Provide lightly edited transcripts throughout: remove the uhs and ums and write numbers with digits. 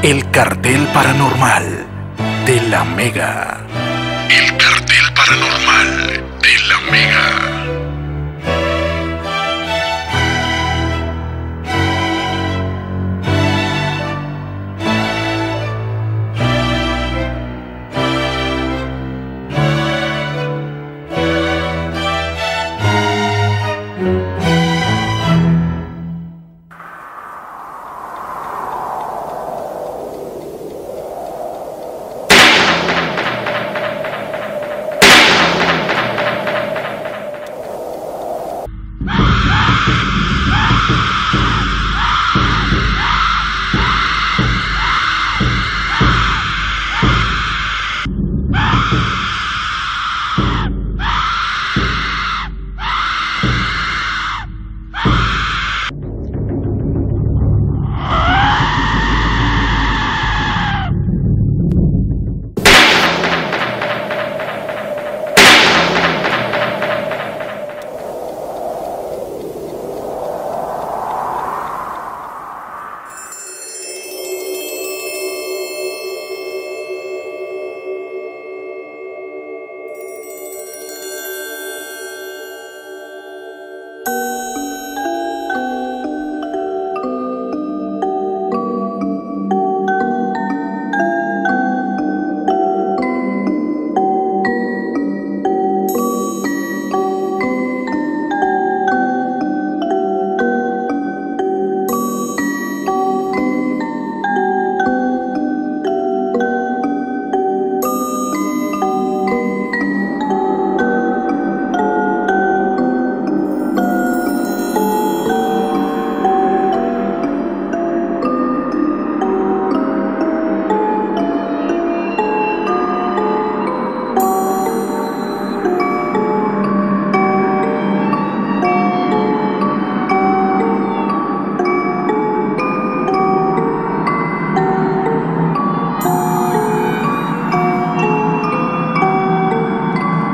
El cartel paranormal de la Mega. El cartel paranormal de la Mega.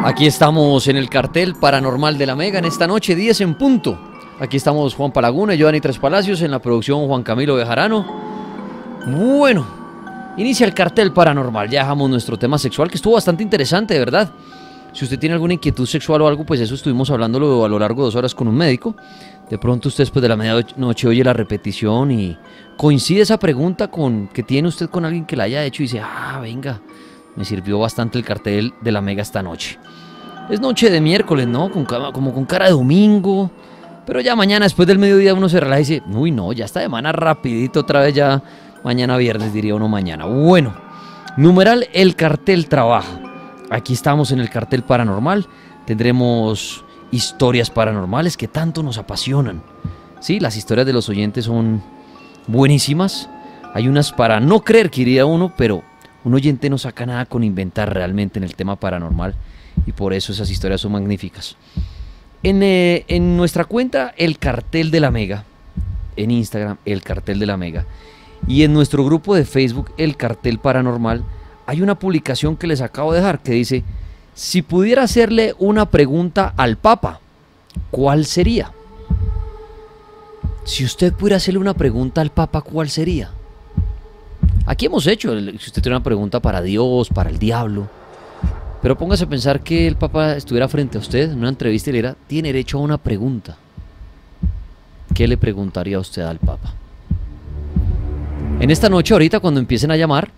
Aquí estamos en el cartel paranormal de la Mega en esta noche, 10 en punto. Aquí estamos Juan Palaguna y Giovanni Tres Palacios, en la producción Juan Camilo Bejarano. Bueno, inicia el cartel paranormal, ya dejamos nuestro tema sexual, que estuvo bastante interesante, de verdad. Si usted tiene alguna inquietud sexual o algo, pues eso estuvimos hablándolo a lo largo de 2 horas con un médico. De pronto usted después de la medianoche oye la repetición y coincide esa pregunta que tiene usted con alguien que la haya hecho y dice, venga, me sirvió bastante el cartel de la Mega esta noche. Es noche de miércoles, ¿no? Como con cara de domingo. Pero ya mañana, después del mediodía, uno se relaja y dice, uy, no, ya esta semana rapidito, otra vez ya mañana viernes, diría uno mañana. Bueno, numeral, el cartel trabaja. Aquí estamos en el cartel paranormal. Tendremos historias paranormales que tanto nos apasionan. Sí, las historias de los oyentes son buenísimas. Hay unas para no creer, que diría uno, pero un oyente no saca nada con inventar realmente en el tema paranormal. Y por eso esas historias son magníficas. En nuestra cuenta, el cartel de la Mega. En Instagram, el cartel de la Mega. Y en nuestro grupo de Facebook, el cartel paranormal, hay una publicación que les acabo de dejar que dice, si pudiera hacerle una pregunta al Papa, ¿cuál sería? Si usted pudiera hacerle una pregunta al Papa, ¿cuál sería? Aquí hemos hecho, si usted tiene una pregunta para Dios, para el diablo, pero póngase a pensar que el Papa estuviera frente a usted en una entrevista y le diera, tiene derecho a una pregunta. ¿Qué le preguntaría a usted al Papa? En esta noche, ahorita cuando empiecen a llamar,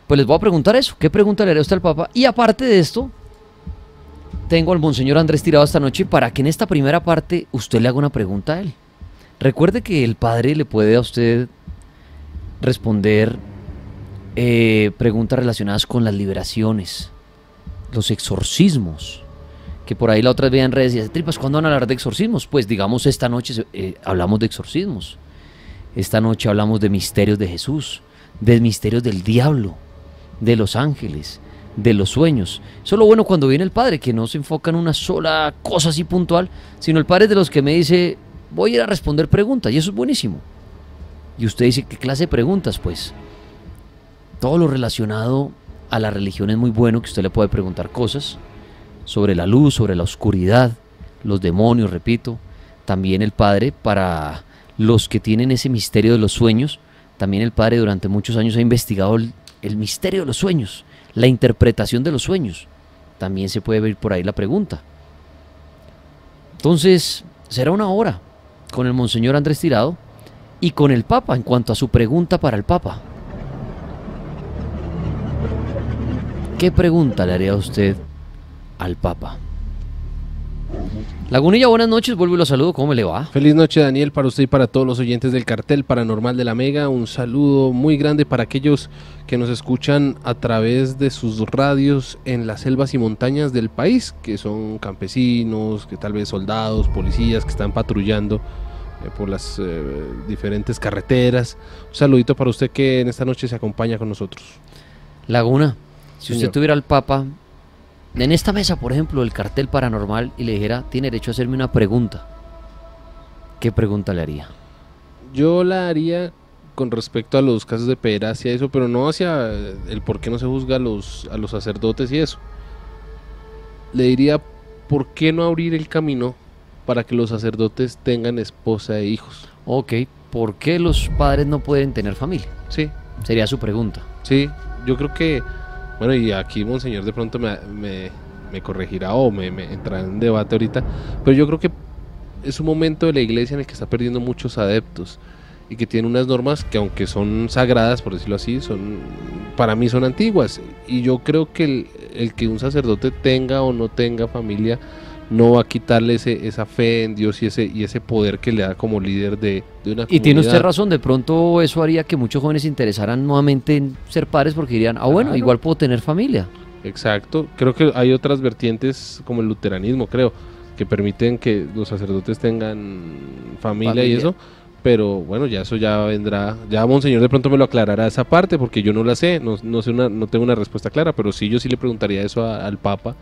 pues les voy a preguntar eso. ¿Qué pregunta le haría usted al Papa? Y aparte de esto, tengo al Monseñor Andrés Tirado esta noche para que en esta primera parte usted le haga una pregunta a él. Recuerde que el Padre le puede a usted responder preguntas relacionadas con las liberaciones, los exorcismos, que por ahí la otra vez veía en redes y decía, Tripas, ¿cuándo van a hablar de exorcismos? Pues digamos esta noche hablamos de exorcismos. Esta noche hablamos de misterios de Jesús, de misterios del diablo, de los ángeles, de los sueños. Eso es lo bueno cuando viene el Padre, que no se enfoca en una sola cosa así puntual, sino el Padre es de los que me dice, voy a ir a responder preguntas, y eso es buenísimo. Y usted dice, ¿qué clase de preguntas? Pues todo lo relacionado a la religión es muy bueno, que usted le puede preguntar cosas sobre la luz, sobre la oscuridad, los demonios, repito. También el Padre para los que tienen ese misterio de los sueños. También el padre durante muchos años ha investigado el misterio de los sueños, la interpretación de los sueños. También se puede ver por ahí la pregunta. Entonces, será una hora con el Monseñor Andrés Tirado y con el Papa en cuanto a su pregunta para el Papa. ¿Qué pregunta le haría usted al Papa? Lagunilla, buenas noches, vuelvo y lo saludo, ¿cómo me le va? Feliz noche, Daniel, para usted y para todos los oyentes del Cartel Paranormal de la Mega. Un saludo muy grande para aquellos que nos escuchan a través de sus radios en las selvas y montañas del país, que son campesinos, que tal vez soldados, policías que están patrullando por las diferentes carreteras. Un saludito para usted que en esta noche se acompaña con nosotros. Laguna, si Señor. usted tuviera al Papa en esta mesa, por ejemplo, el Cartel Paranormal, y le dijera, tiene derecho a hacerme una pregunta, ¿qué pregunta le haría? Yo la haría con respecto a los casos de pederastia y eso, pero no hacia el por qué no se juzga a los sacerdotes y eso. Le diría, ¿por qué no abrir el camino para que los sacerdotes tengan esposa e hijos? Ok, ¿por qué los padres no pueden tener familia? Sí, Sería su pregunta. sí, yo creo que, bueno, y aquí Monseñor de pronto me corregirá o me entrará en debate ahorita, pero yo creo que es un momento de la iglesia en el que está perdiendo muchos adeptos y que tiene unas normas que, aunque son sagradas, por decirlo así, para mí son antiguas, y yo creo que el que un sacerdote tenga o no tenga familia no va a quitarle esa fe en Dios y ese poder que le da como líder de una comunidad. Y tiene usted razón, de pronto eso haría que muchos jóvenes se interesaran nuevamente en ser padres porque dirían, bueno, Claro. igual puedo tener familia. Exacto, creo que hay otras vertientes como el luteranismo, creo, que permiten que los sacerdotes tengan familia y eso, pero bueno, ya eso ya vendrá, ya Monseñor de pronto me lo aclarará esa parte, porque yo no la sé, no tengo una respuesta clara, pero sí, yo sí le preguntaría eso al Papa.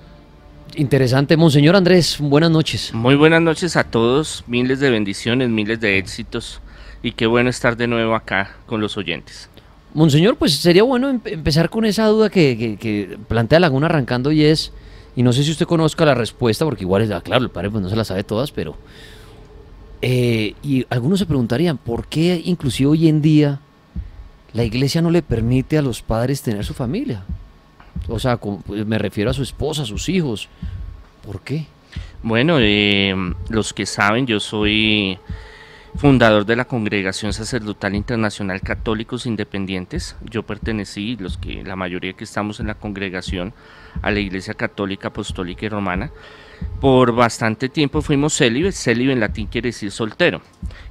Interesante. Monseñor Andrés, buenas noches. Muy buenas noches a todos, miles de bendiciones, miles de éxitos, y qué bueno estar de nuevo acá con los oyentes. Monseñor, pues sería bueno empezar con esa duda que plantea Laguna arrancando, y no sé si usted conozca la respuesta, porque igual claro, el padre pues no se la sabe todas, pero y algunos se preguntarían, ¿por qué inclusive hoy en día la iglesia no le permite a los padres tener su familia? O sea, me refiero a su esposa, a sus hijos. ¿Por qué? Bueno, los que saben, yo soy fundador de la Congregación Sacerdotal Internacional Católicos Independientes. Yo pertenecí, la mayoría que estamos en la congregación, a la Iglesia Católica Apostólica y Romana. Por bastante tiempo fuimos célibes. Célibe en latín quiere decir soltero,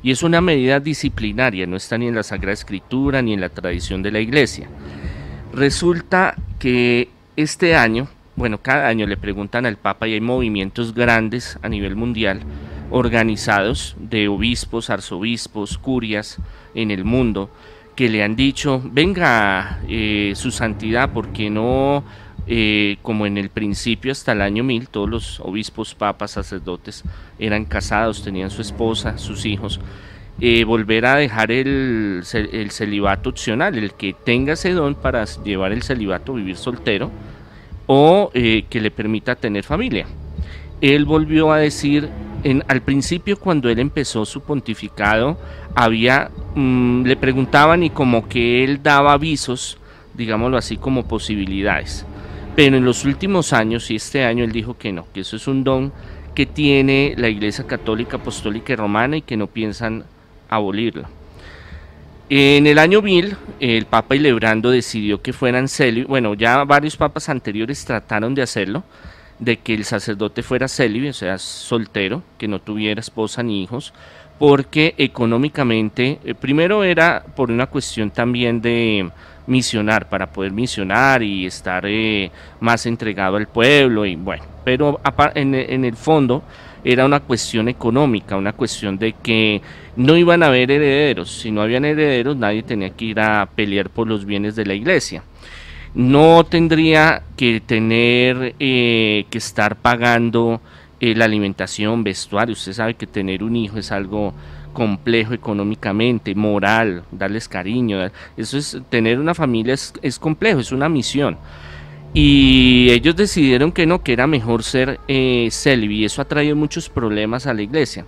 y es una medida disciplinaria, no está ni en la Sagrada Escritura ni en la tradición de la Iglesia. Resulta que este año, bueno, cada año le preguntan al Papa, y hay movimientos grandes a nivel mundial organizados de obispos, arzobispos, curias en el mundo, que le han dicho, venga, su santidad, ¿por qué no, como en el principio hasta el año 1000, todos los obispos, papas, sacerdotes eran casados, tenían su esposa, sus hijos, volver a dejar el celibato opcional, el que tenga ese don para llevar el celibato, vivir soltero, o que le permita tener familia? Él volvió a decir, al principio cuando él empezó su pontificado, le preguntaban y como que él daba avisos, digámoslo así, como posibilidades, pero en los últimos años y este año él dijo que no, que eso es un don que tiene la Iglesia Católica Apostólica y Romana y que no piensan abolirlo. En el año 1000, el Papa Hildebrando decidió que fueran célibes. Bueno, ya varios papas anteriores trataron de hacerlo, de que el sacerdote fuera célibe, o sea, soltero, que no tuviera esposa ni hijos, porque económicamente, primero era por una cuestión también de misionar, para poder misionar y estar más entregado al pueblo, y bueno, pero en el fondo era una cuestión económica, una cuestión de que no iban a haber herederos. Si no habían herederos, nadie tenía que ir a pelear por los bienes de la iglesia. No tendría que tener que estar pagando la alimentación, vestuario. Usted sabe que tener un hijo es algo complejo económicamente, moral, darles cariño. Eso es, tener una familia es complejo, es una misión. Y ellos decidieron que no, que era mejor ser célibe, y eso ha traído muchos problemas a la iglesia.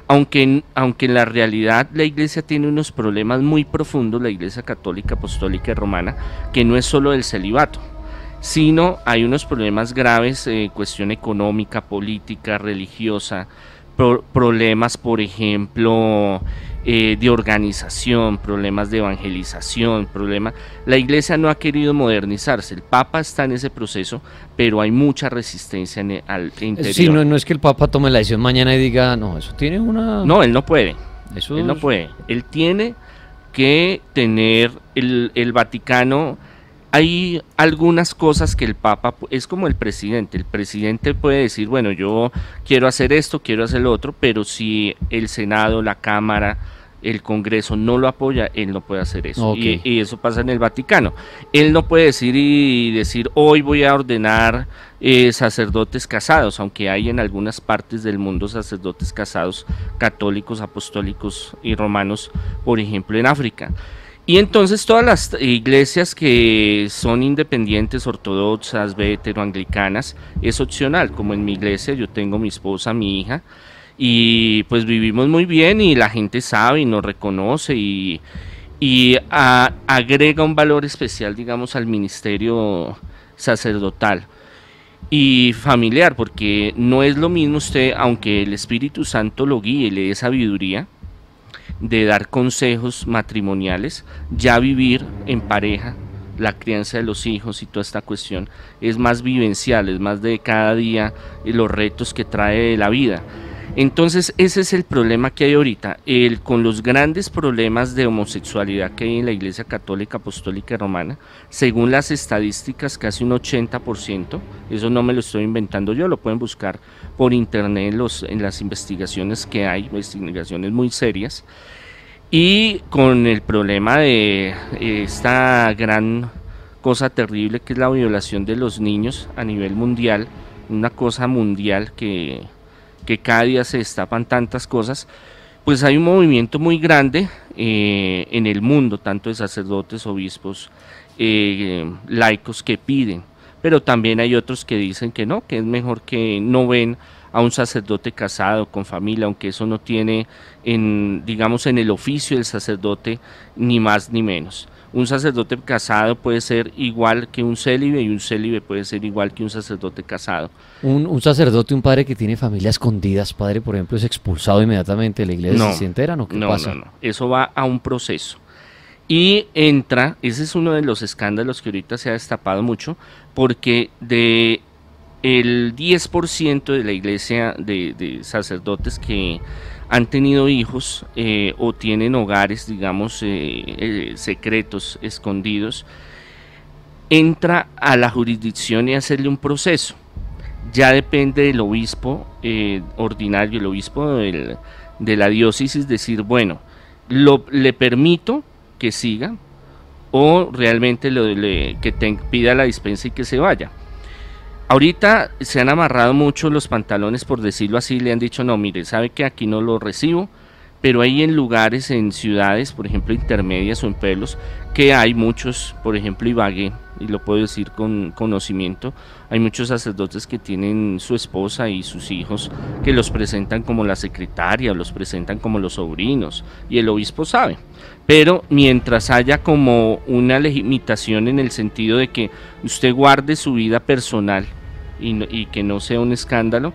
aunque en la realidad la iglesia tiene unos problemas muy profundos, la iglesia católica, apostólica y romana, que no es solo el celibato, sino hay unos problemas graves, cuestión económica, política, religiosa, problemas, por ejemplo, de organización, problemas de evangelización, La iglesia no ha querido modernizarse, el Papa está en ese proceso, pero hay mucha resistencia al interior. Sí, no es que el Papa tome la decisión mañana y diga, no, eso tiene una... No, él no puede, Eso él no puede, él tiene que tener el Vaticano. Hay algunas cosas que el Papa, es como el presidente puede decir, bueno, yo quiero hacer esto, quiero hacer lo otro, pero si el Senado, la Cámara, el Congreso no lo apoya, él no puede hacer eso. Okay. Y eso pasa en el Vaticano. Él no puede decir hoy voy a ordenar sacerdotes casados, aunque hay en algunas partes del mundo sacerdotes casados, católicos, apostólicos y romanos, por ejemplo en África. Y entonces todas las iglesias que son independientes, ortodoxas, anglicanas, es opcional, como en mi iglesia yo tengo mi esposa, mi hija, y pues vivimos muy bien y la gente sabe y nos reconoce y agrega un valor especial, digamos, al ministerio sacerdotal y familiar, porque no es lo mismo usted, aunque el Espíritu Santo lo guíe y le dé sabiduría, de dar consejos matrimoniales, ya vivir en pareja, la crianza de los hijos y toda esta cuestión es más vivencial, es más de cada día los retos que trae la vida. Entonces ese es el problema que hay ahorita, con los grandes problemas de homosexualidad que hay en la Iglesia Católica, Apostólica y Romana, según las estadísticas casi un 80%, eso no me lo estoy inventando yo, lo pueden buscar por internet en las investigaciones que hay, investigaciones muy serias, y con el problema de esta gran cosa terrible que es la violación de los niños a nivel mundial, una cosa mundial que cada día se destapan tantas cosas, pues hay un movimiento muy grande en el mundo, tanto de sacerdotes, obispos, laicos que piden, pero también hay otros que dicen que no, que es mejor, que no ven a un sacerdote casado con familia, aunque eso no tiene, digamos, en el oficio del sacerdote ni más ni menos. Un sacerdote casado puede ser igual que un célibe y un célibe puede ser igual que un sacerdote casado. Un sacerdote, un padre que tiene familia escondidas, padre, por ejemplo, es expulsado inmediatamente de la iglesia. No, ¿Se enteran o qué pasa? No, eso va a un proceso. Y entra, ese es uno de los escándalos que ahorita se ha destapado mucho, porque el 10% de la iglesia de sacerdotes que han tenido hijos o tienen hogares, digamos, secretos, escondidos, entra a la jurisdicción y hacerle un proceso. Ya depende del obispo ordinario, el obispo de la diócesis, decir, bueno, le permito que siga o realmente pida la dispensa y que se vaya. Ahorita se han amarrado mucho los pantalones, por decirlo así, le han dicho, no, mire, sabe que aquí no lo recibo, pero hay en lugares, en ciudades, por ejemplo, intermedias o en pueblos, que hay muchos, por ejemplo, Ibagué, y lo puedo decir con conocimiento, hay muchos sacerdotes que tienen su esposa y sus hijos, que los presentan como la secretaria, los presentan como los sobrinos, y el obispo sabe. Pero mientras haya como una limitación en el sentido de que usted guarde su vida personal y que no sea un escándalo,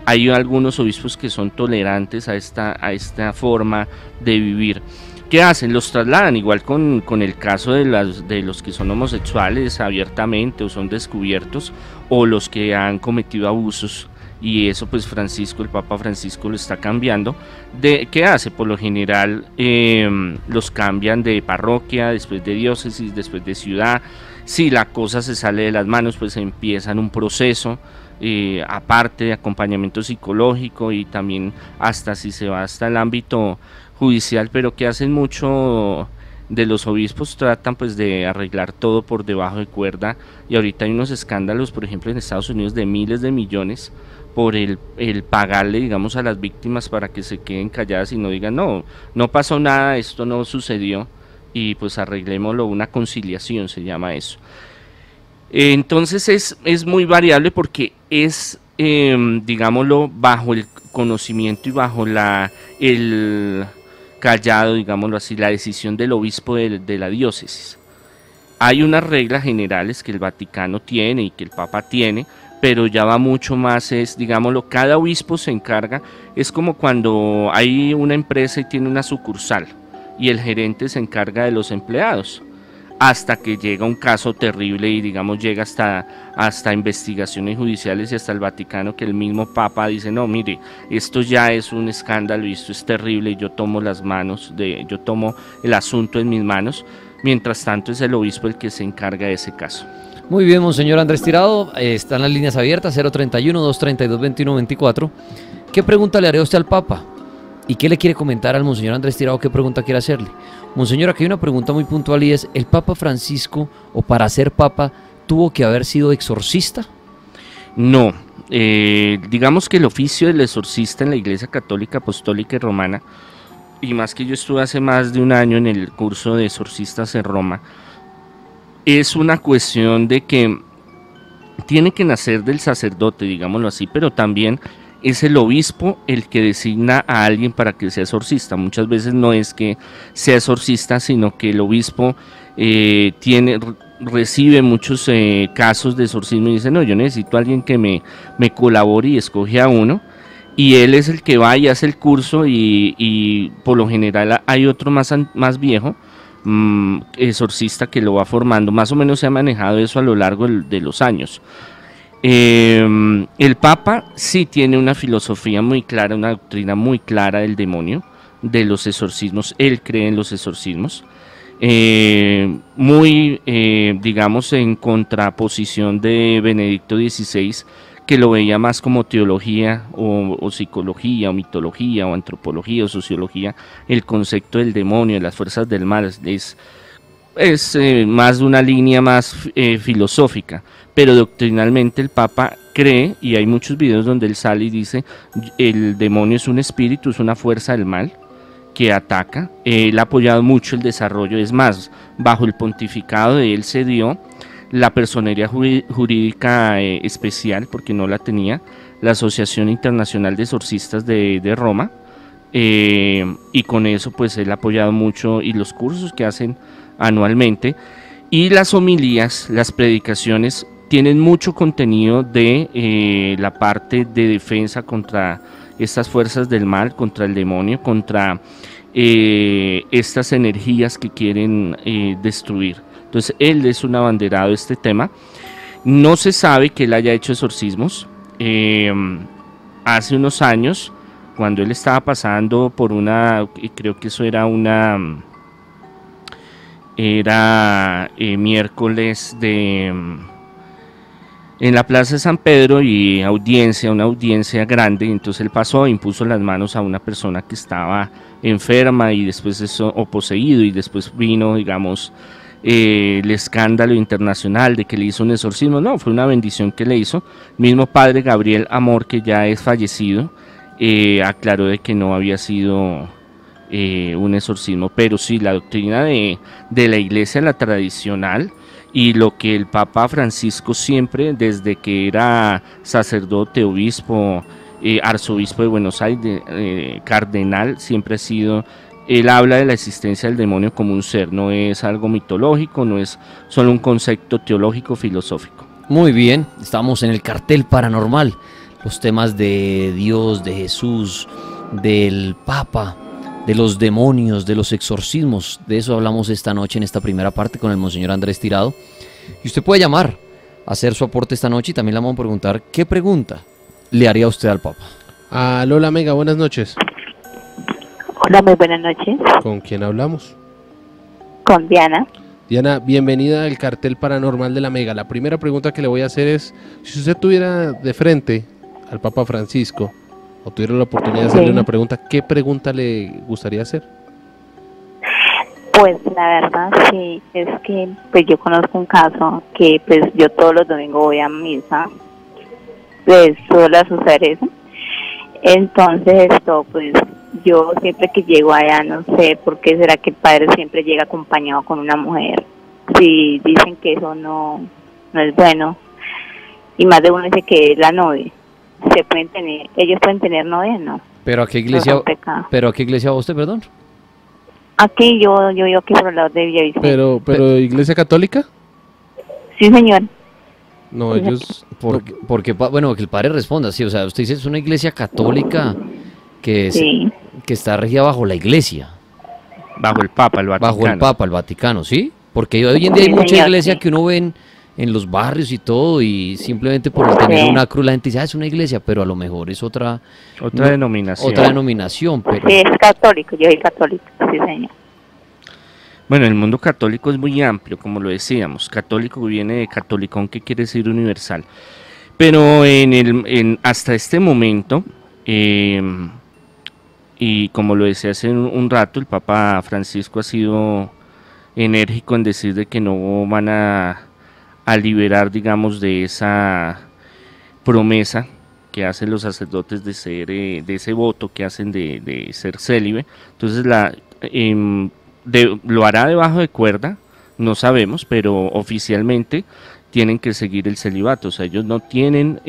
hay algunos obispos que son tolerantes a esta forma de vivir. ¿Qué hacen? Los trasladan, igual con el caso de los que son homosexuales abiertamente o son descubiertos, o los que han cometido abusos, y eso pues el Papa Francisco lo está cambiando. ¿Qué hace? Por lo general los cambian de parroquia, después de diócesis, después de ciudad. Si la cosa se sale de las manos, pues empiezan un proceso aparte de acompañamiento psicológico, y también hasta si se va hasta el ámbito judicial, pero que hacen mucho de los obispos, tratan pues de arreglar todo por debajo de cuerda, y ahorita hay unos escándalos, por ejemplo en Estados Unidos, de miles de millones por el pagarle, digamos, a las víctimas para que se queden calladas y no digan, no pasó nada, esto no sucedió, y pues arreglémoslo, una conciliación se llama eso. Entonces es muy variable, porque es digámoslo, bajo el conocimiento y bajo el callado, digámoslo así, la decisión del obispo de la diócesis. Hay unas reglas generales que el Vaticano tiene y que el Papa tiene, pero ya va mucho más, digámoslo, cada obispo se encarga, es como cuando hay una empresa y tiene una sucursal y el gerente se encarga de los empleados, hasta que llega un caso terrible y digamos llega hasta investigaciones judiciales y hasta el Vaticano, que el mismo Papa dice, no, mire, esto ya es un escándalo y esto es terrible y yo tomo el asunto en mis manos. Mientras tanto es el obispo el que se encarga de ese caso. Muy bien, Monseñor Andrés Tirado, están las líneas abiertas, 031-232-2124. ¿Qué pregunta le haré a usted al Papa? ¿Y qué le quiere comentar al Monseñor Andrés Tirado? ¿Qué pregunta quiere hacerle? Monseñor, aquí hay una pregunta muy puntual y es, ¿el Papa Francisco, o para ser Papa, tuvo que haber sido exorcista? No, digamos que el oficio del exorcista en la Iglesia Católica, Apostólica y Romana, y más que yo estuve hace más de un año en el curso de exorcistas en Roma, es una cuestión de que tiene que nacer del sacerdote, digámoslo así, pero también es el obispo el que designa a alguien para que sea exorcista. Muchas veces no es que sea exorcista, sino que el obispo recibe muchos casos de exorcismo y dice, no, yo necesito a alguien que me colabore, y escoge a uno. Y él es el que va y hace el curso y por lo general hay otro más viejo, exorcista, que lo va formando. Más o menos se ha manejado eso a lo largo de los años. El Papa sí tiene una filosofía muy clara, una doctrina muy clara del demonio, de los exorcismos. Él cree en los exorcismos. Digamos, en contraposición de Benedicto XVI, que lo veía más como teología o psicología o mitología o antropología o sociología. El concepto del demonio, de las fuerzas del mal, es más de una línea más filosófica, pero doctrinalmente el Papa cree, y hay muchos videos donde él sale y dice, el demonio es un espíritu, es una fuerza del mal que ataca. Él ha apoyado mucho el desarrollo, es más, bajo el pontificado de él se dio la personería jurídica especial, porque no la tenía, la Asociación Internacional de Exorcistas de Roma, y con eso pues él ha apoyado mucho, y los cursos que hacen anualmente, y las homilías, las predicaciones, tienen mucho contenido de la parte de defensa contra estas fuerzas del mal, contra el demonio, contra estas energías que quieren destruir. Entonces él es un abanderado de este tema. No se sabe que él haya hecho exorcismos. Hace unos años, cuando él estaba pasando por creo que eso era miércoles en la Plaza de San Pedro, y una audiencia grande, entonces él pasó e impuso las manos a una persona que estaba enferma y después o poseído, y después vino, digamos, el escándalo internacional de que le hizo un exorcismo. No, fue una bendición que le hizo. Mismo padre Gabriel Amor, que ya es fallecido, aclaró de que no había sido un exorcismo, pero sí, la doctrina de la iglesia, la tradicional, y lo que el Papa Francisco siempre, desde que era sacerdote, obispo, arzobispo de Buenos Aires, cardenal, siempre ha sido, él habla de la existencia del demonio como un ser, no es algo mitológico, no es solo un concepto teológico, filosófico. Muy bien, estamos en el cartel paranormal, los temas de Dios, de Jesús, del Papa, de los demonios, de los exorcismos. De eso hablamos esta noche en esta primera parte con el Monseñor Andrés Tirado. Y usted puede llamar a hacer su aporte esta noche, y también le vamos a preguntar qué pregunta le haría usted al Papa. Aló, la Mega, buenas noches. Hola, muy buenas noches. ¿Con quién hablamos? Con Diana. Diana, bienvenida al cartel paranormal de la Mega. La primera pregunta que le voy a hacer es, si usted tuviera de frente al Papa Francisco, o tuviera la oportunidad de hacerle una pregunta, ¿qué pregunta le gustaría hacer? Pues la verdad sí, es que pues yo conozco un caso que pues yo todos los domingos voy a misa, pues suele suceder eso. Entonces pues yo siempre que llego allá, no sé por qué será que el padre siempre llega acompañado con una mujer. Si dicen que eso no es bueno, y más de uno dice que es la novia. ellos pueden tener novia, ¿no? ¿Pero a qué No iglesia, son pecados. pero a qué iglesia va usted, perdón? Aquí yo vivo aquí por el lado de Villavicencio. Pero ¿iglesia católica? Sí, señor. No, Fíjate. ellos... Porque, bueno, que el padre responda, sí, o sea, usted dice es una iglesia católica que, Sí. que está regida bajo la iglesia, Bajo el Papa, el Vaticano. bajo el Papa, el Vaticano, ¿sí? Porque hoy en día hay Sí, mucha señor, iglesia sí. que uno ve en los barrios y todo, y simplemente por el tener Sí. una cruz la gente dice, es una iglesia, pero a lo mejor es otra Otra denominación. otra denominación, pero... Sí, es católico, yo soy católico, sí, señor. Bueno, el mundo católico es muy amplio, como lo decíamos. Católico viene de catolicón, que quiere decir universal. Pero hasta este momento, y como lo decía hace un rato, el Papa Francisco ha sido enérgico en decir de que no van a liberar, digamos, de esa promesa que hacen los sacerdotes de ser, de ese voto que hacen de ser célibe. Entonces lo hará debajo de cuerda, no sabemos, pero oficialmente tienen que seguir el celibato. O sea, ellos no tienen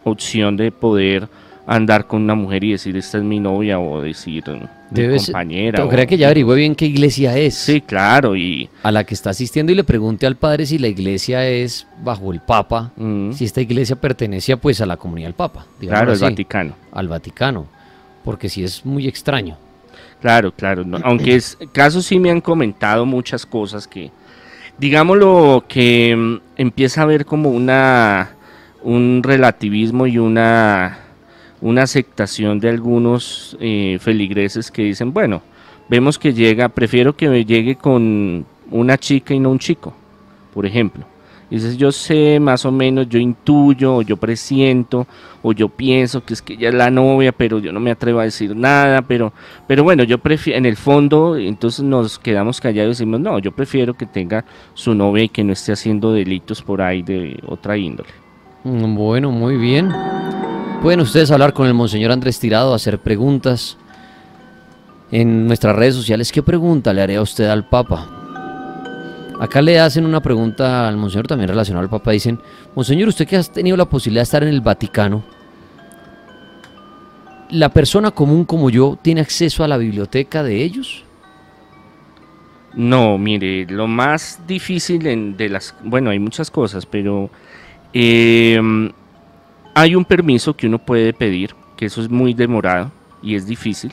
opción de poder andar con una mujer y decir esta es mi novia o decir mi compañera. ¿Cree que ya averigüe bien qué iglesia es? Sí, claro, y A la que está asistiendo y le pregunte al padre si la iglesia es bajo el Papa, si esta iglesia pertenece pues a la comunidad del Papa, digámoslo claro, el así, Vaticano. al Vaticano, porque sí es muy extraño. Claro, claro, no, aunque casos sí me han comentado muchas cosas que, digámoslo, que empieza a haber como un relativismo y una aceptación de algunos feligreses que dicen, bueno, vemos que prefiero que llegue con una chica y no un chico, por ejemplo. Dices, yo sé más o menos, yo intuyo, o yo presiento, o yo pienso que es que ella es la novia, pero yo no me atrevo a decir nada, pero bueno, yo prefiero, en el fondo, entonces nos quedamos callados y decimos, no, yo prefiero que tenga su novia y que no esté haciendo delitos por ahí de otra índole. Bueno, muy bien. Pueden ustedes hablar con el Monseñor Andrés Tirado, hacer preguntas en nuestras redes sociales. ¿Qué pregunta le haría usted al Papa? Acá le hacen una pregunta al Monseñor también relacionada al Papa. Dicen, Monseñor, usted que ha tenido la posibilidad de estar en el Vaticano, ¿la persona común como yo tiene acceso a la biblioteca de ellos? No, mire, lo más difícil bueno, hay muchas cosas, pero hay un permiso que uno puede pedir, que eso es muy demorado y es difícil,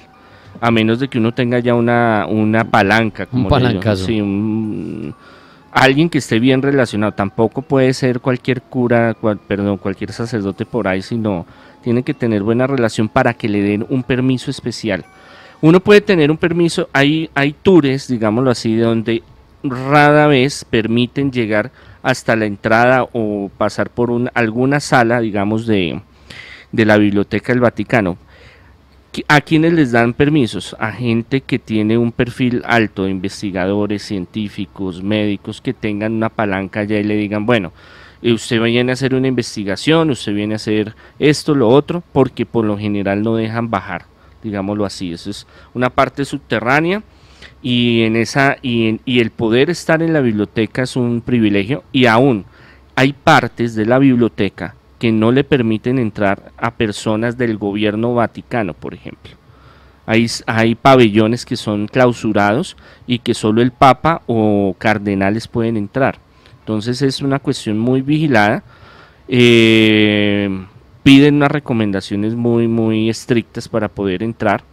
a menos de que uno tenga ya una palanca, como Un palancazo. sí, alguien que esté bien relacionado. Tampoco puede ser cualquier cura, cualquier sacerdote por ahí, sino tiene que tener buena relación para que le den un permiso especial. Uno puede tener un permiso, hay tours, digámoslo así, donde rara vez permiten llegar hasta la entrada o pasar por alguna sala, digamos, de la Biblioteca del Vaticano. ¿A quienes les dan permisos? A gente que tiene un perfil alto, de investigadores, científicos, médicos, que tengan una palanca allá y le digan, bueno, usted viene a hacer una investigación, usted viene a hacer esto, lo otro, porque por lo general no dejan bajar, digámoslo así. Eso es una parte subterránea y y el poder estar en la biblioteca es un privilegio, y aún hay partes de la biblioteca que no le permiten entrar a personas del gobierno vaticano, por ejemplo. Hay pabellones que son clausurados y que solo el Papa o cardenales pueden entrar. Entonces es una cuestión muy vigilada. Piden unas recomendaciones muy, muy estrictas para poder entrar.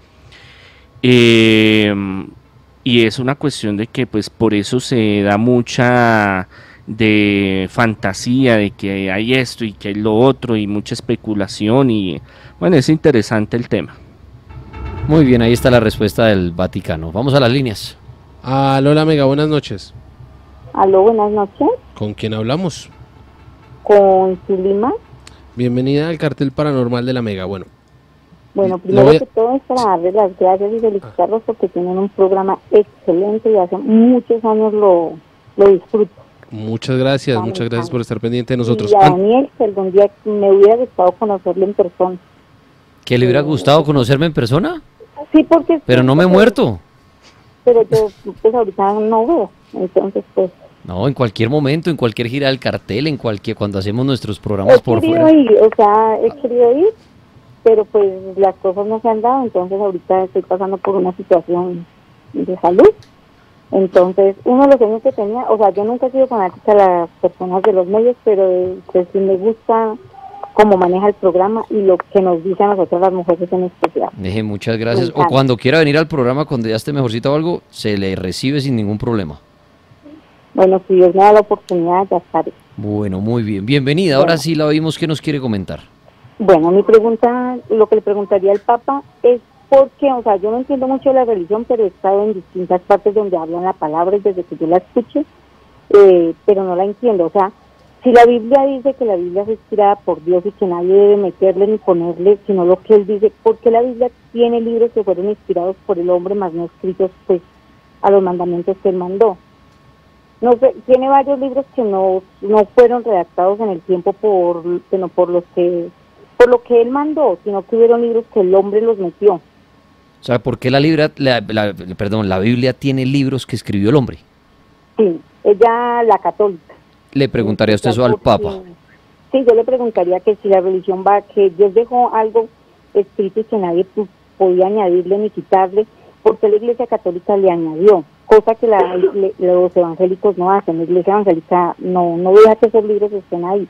Y es una cuestión de que pues por eso se da mucha de fantasía, de que hay esto y que hay lo otro y mucha especulación, y bueno, es interesante el tema. Muy bien, ahí está la respuesta del Vaticano. Vamos a las líneas. Aló, la Mega, buenas noches. Aló, buenas noches, ¿Con quién hablamos? con Zulima. Bienvenida al cartel paranormal de la Mega. Bueno, Bueno, Lo primero voy a- que todo es para darles las gracias y felicitarlos porque tienen un programa excelente y hace muchos años lo disfruto. muchas gracias por estar pendiente de nosotros. Y a Daniel, que algún día me hubiera gustado conocerlo en persona. ¿Que le hubiera gustado conocerme en persona? Sí, porque... Pero no me he muerto. Pero yo pues ahorita no veo, entonces pues... No, en cualquier momento, en cualquier gira del cartel, cuando hacemos nuestros programas He por querido fuera. ir, o sea, he querido ir, pero pues las cosas no se han dado, entonces ahorita estoy pasando por una situación de salud. Entonces, uno de los sueños que tenía, o sea, yo nunca he sido fanática de las personas de los medios, pero pues sí me gusta cómo maneja el programa y lo que nos dice a nosotros las mujeres en especial. Deje, muchas gracias. Me O encanta. cuando quiera venir al programa, cuando ya esté mejorcita o algo, se le recibe sin ningún problema. Bueno, si Dios me da la oportunidad, ya estaré. Bueno, muy bien. Bienvenida. Ahora Bueno. sí la oímos. ¿Qué nos quiere comentar? Bueno, mi pregunta, lo que le preguntaría al Papa es por qué, o sea, yo no entiendo mucho de la religión, pero he estado en distintas partes donde hablan la palabra y desde que yo la escuché, pero no la entiendo. O sea, si la Biblia dice que la Biblia es inspirada por Dios y que nadie debe meterle ni ponerle, sino lo que Él dice, ¿por qué la Biblia tiene libros que fueron inspirados por el hombre, más no escritos pues a los mandamientos que Él mandó? No sé, tiene varios libros que no fueron redactados en el tiempo sino por lo que Él mandó, sino que hubieron libros que el hombre los metió. O sea, ¿por qué la Biblia tiene libros que escribió el hombre? Sí, ella, la católica. Le preguntaría a usted eso al Papa. Sí, yo le preguntaría que si la religión que Dios dejó algo escrito y que nadie podía añadirle ni quitarle, porque la Iglesia Católica le añadió, cosa que los evangélicos no hacen. La Iglesia Evangélica no deja que esos libros estén ahí.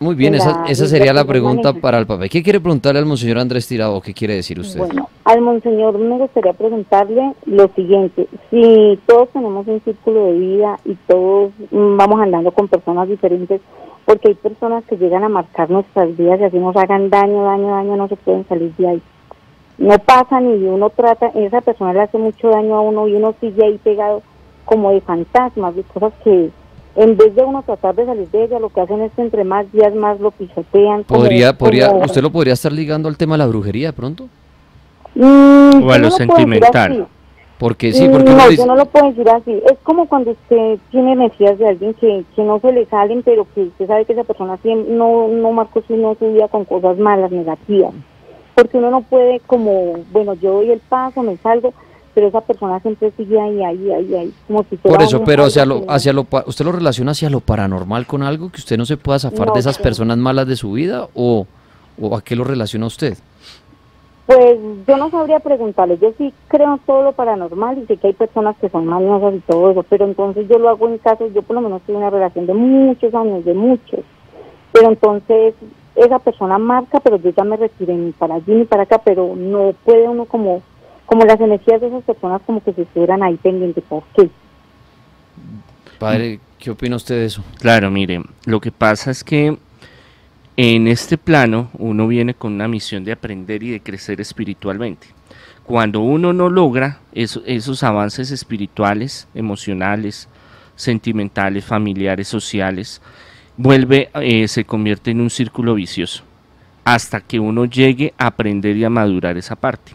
Muy bien, en esa la sería la Biblia que pregunta manejan. para el Papa. ¿Qué quiere preguntarle al Monseñor Andrés Tirado? ¿Qué quiere decir usted? Bueno, al monseñor me gustaría preguntarle lo siguiente: si todos tenemos un círculo de vida y todos vamos andando con personas diferentes, porque hay personas que llegan a marcar nuestras vidas y así nos hagan daño, no se pueden salir de ahí. No pasan y uno trata, esa persona le hace mucho daño a uno y uno sigue ahí pegado como de fantasmas, de cosas que en vez de uno tratar de salir de ella, lo que hacen es que entre más días más lo pisotean. ¿Usted lo podría estar ligando al tema de la brujería de pronto? O a yo lo no puedo decir sentimental. así. Porque sí, porque No, uno yo dice, no lo puedo decir así. Es como cuando usted tiene energías de alguien que no se le salen, pero que usted sabe que esa persona no marcó su vida con cosas malas, negativas. Porque uno no puede como, bueno, yo doy el paso, me salgo, pero esa persona siempre sigue ahí, como si fuera por eso, un pero algo que ¿usted lo relaciona hacia lo paranormal con algo que usted no se pueda zafar No de esas sé. personas malas de su vida o a qué lo relaciona usted? Pues yo no sabría preguntarle, yo sí creo en todo lo paranormal y sé que hay personas que son mañosas y todo eso, pero entonces yo lo hago en casos, yo por lo menos tuve una relación de muchos años, pero entonces esa persona marca, pero yo ya me retiré ni para allí ni para acá, pero no puede uno como las energías de esas personas como que se estuvieran ahí pendientes. ¿Por qué? Padre, ¿qué opina usted de eso? Claro, mire, lo que pasa es que en este plano uno viene con una misión de aprender y de crecer espiritualmente. Cuando uno no logra esos avances espirituales, emocionales, sentimentales, familiares, sociales, se convierte en un círculo vicioso hasta que uno llegue a aprender y a madurar esa parte.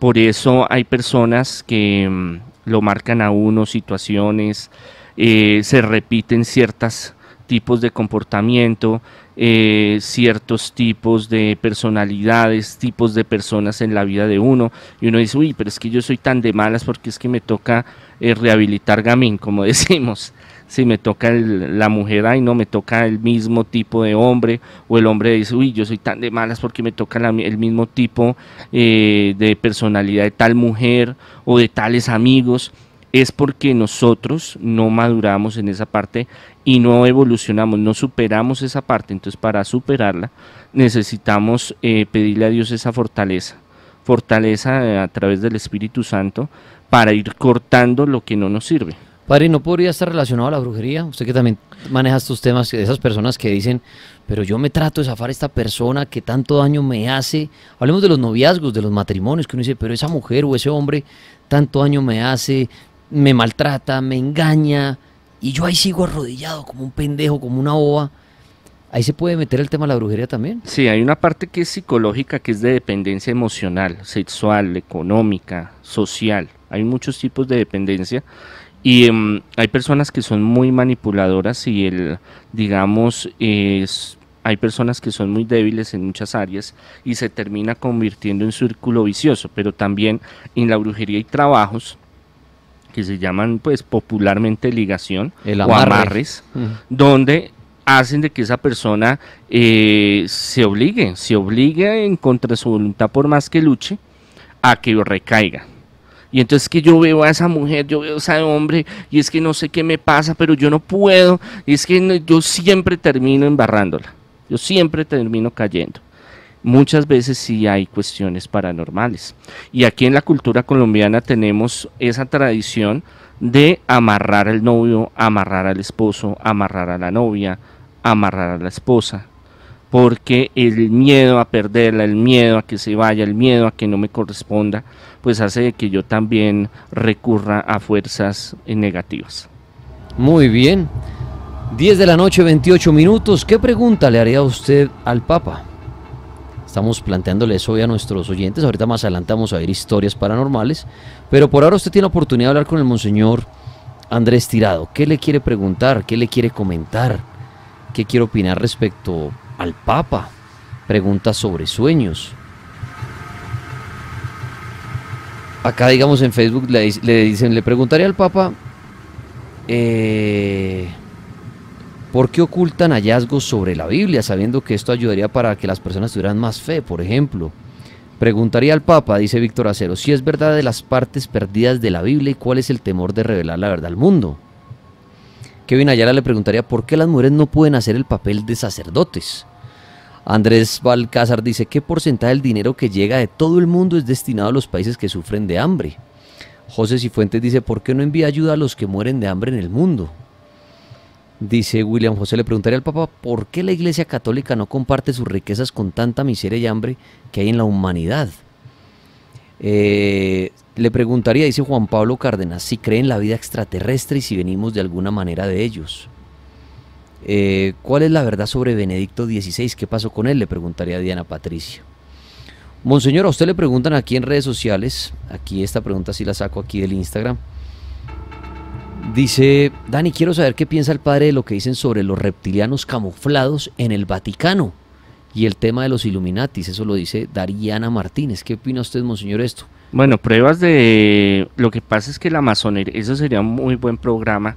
Por eso hay personas que lo marcan a uno, situaciones, se repiten ciertos tipos de comportamiento, ciertos tipos de personalidades, tipos de personas en la vida de uno, y uno dice, uy, pero es que yo soy tan de malas porque es que me toca rehabilitar gamín, como decimos. Si me toca la mujer, ay no, me toca el mismo tipo de hombre, o el hombre dice, uy, yo soy tan de malas porque me toca el mismo tipo de personalidad de tal mujer o de tales amigos. Es porque nosotros no maduramos en esa parte y no evolucionamos, no superamos esa parte. Entonces, para superarla necesitamos pedirle a Dios esa fortaleza a través del Espíritu Santo para ir cortando lo que no nos sirve. Padre, ¿no podría estar relacionado a la brujería? Usted que también maneja estos temas, de esas personas que dicen, pero yo me trato de zafar a esta persona que tanto daño me hace. Hablemos de los noviazgos, de los matrimonios, que uno dice, pero esa mujer o ese hombre tanto daño me hace, me maltrata, me engaña, y yo ahí sigo arrodillado como un pendejo, como una boba. ¿Ahí se puede meter el tema de la brujería también? Sí, hay una parte que es psicológica, que es de dependencia emocional, sexual, económica, social. Hay muchos tipos de dependencia. Y hay personas que son muy manipuladoras y hay personas que son muy débiles en muchas áreas y se termina convirtiendo en círculo vicioso. Pero también en la brujería hay trabajos que se llaman pues popularmente ligación El o amarre. amarres, donde hacen de que esa persona se obligue en contra de su voluntad, por más que luche, a que recaiga. Y entonces que yo veo a esa mujer, yo veo a ese hombre, y es que no sé qué me pasa, pero yo no puedo, y es que yo siempre termino embarrándola, yo siempre termino cayendo. Muchas veces sí hay cuestiones paranormales. Y aquí en la cultura colombiana tenemos esa tradición de amarrar al novio, amarrar al esposo, amarrar a la novia, amarrar a la esposa, porque el miedo a perderla, el miedo a que se vaya, el miedo a que no me corresponda, pues hace que yo también recurra a fuerzas negativas. Muy bien. 10 de la noche, 28 minutos. ¿Qué pregunta le haría usted al Papa? Estamos planteándole eso hoy a nuestros oyentes. Ahorita más adelante vamos a ver historias paranormales. Pero por ahora usted tiene la oportunidad de hablar con el Monseñor Andrés Tirado. ¿Qué le quiere preguntar? ¿Qué le quiere comentar? ¿Qué quiere opinar respecto al Papa? Preguntas sobre sueños. Acá, digamos, en Facebook le preguntaría al Papa ¿por qué ocultan hallazgos sobre la Biblia, sabiendo que esto ayudaría para que las personas tuvieran más fe, por ejemplo? Preguntaría al Papa, dice Víctor Acero, si es verdad de las partes perdidas de la Biblia y cuál es el temor de revelar la verdad al mundo. Kevin Ayala le preguntaría por qué las mujeres no pueden hacer el papel de sacerdotes. Andrés Balcázar dice, ¿qué porcentaje del dinero que llega de todo el mundo es destinado a los países que sufren de hambre? José Cifuentes dice, ¿por qué no envía ayuda a los que mueren de hambre en el mundo? Dice William José, le preguntaría al Papa, ¿por qué la Iglesia Católica no comparte sus riquezas con tanta miseria y hambre que hay en la humanidad? Le preguntaría, dice Juan Pablo Cárdenas, si cree en la vida extraterrestre y si venimos de alguna manera de ellos. ¿Cuál es la verdad sobre Benedicto XVI? ¿Qué pasó con él? Le preguntaría a Diana Patricia. Monseñor, a usted le preguntan aquí en redes sociales, aquí esta pregunta sí la saco aquí del Instagram. Dice, Dani, quiero saber qué piensa el padre de lo que dicen sobre los reptilianos camuflados en el Vaticano y el tema de los Illuminatis. Eso lo dice Dariana Martínez. ¿Qué opina usted, monseñor, esto? Bueno, pruebas de... Lo que pasa es que la masonería, eso sería un muy buen programa.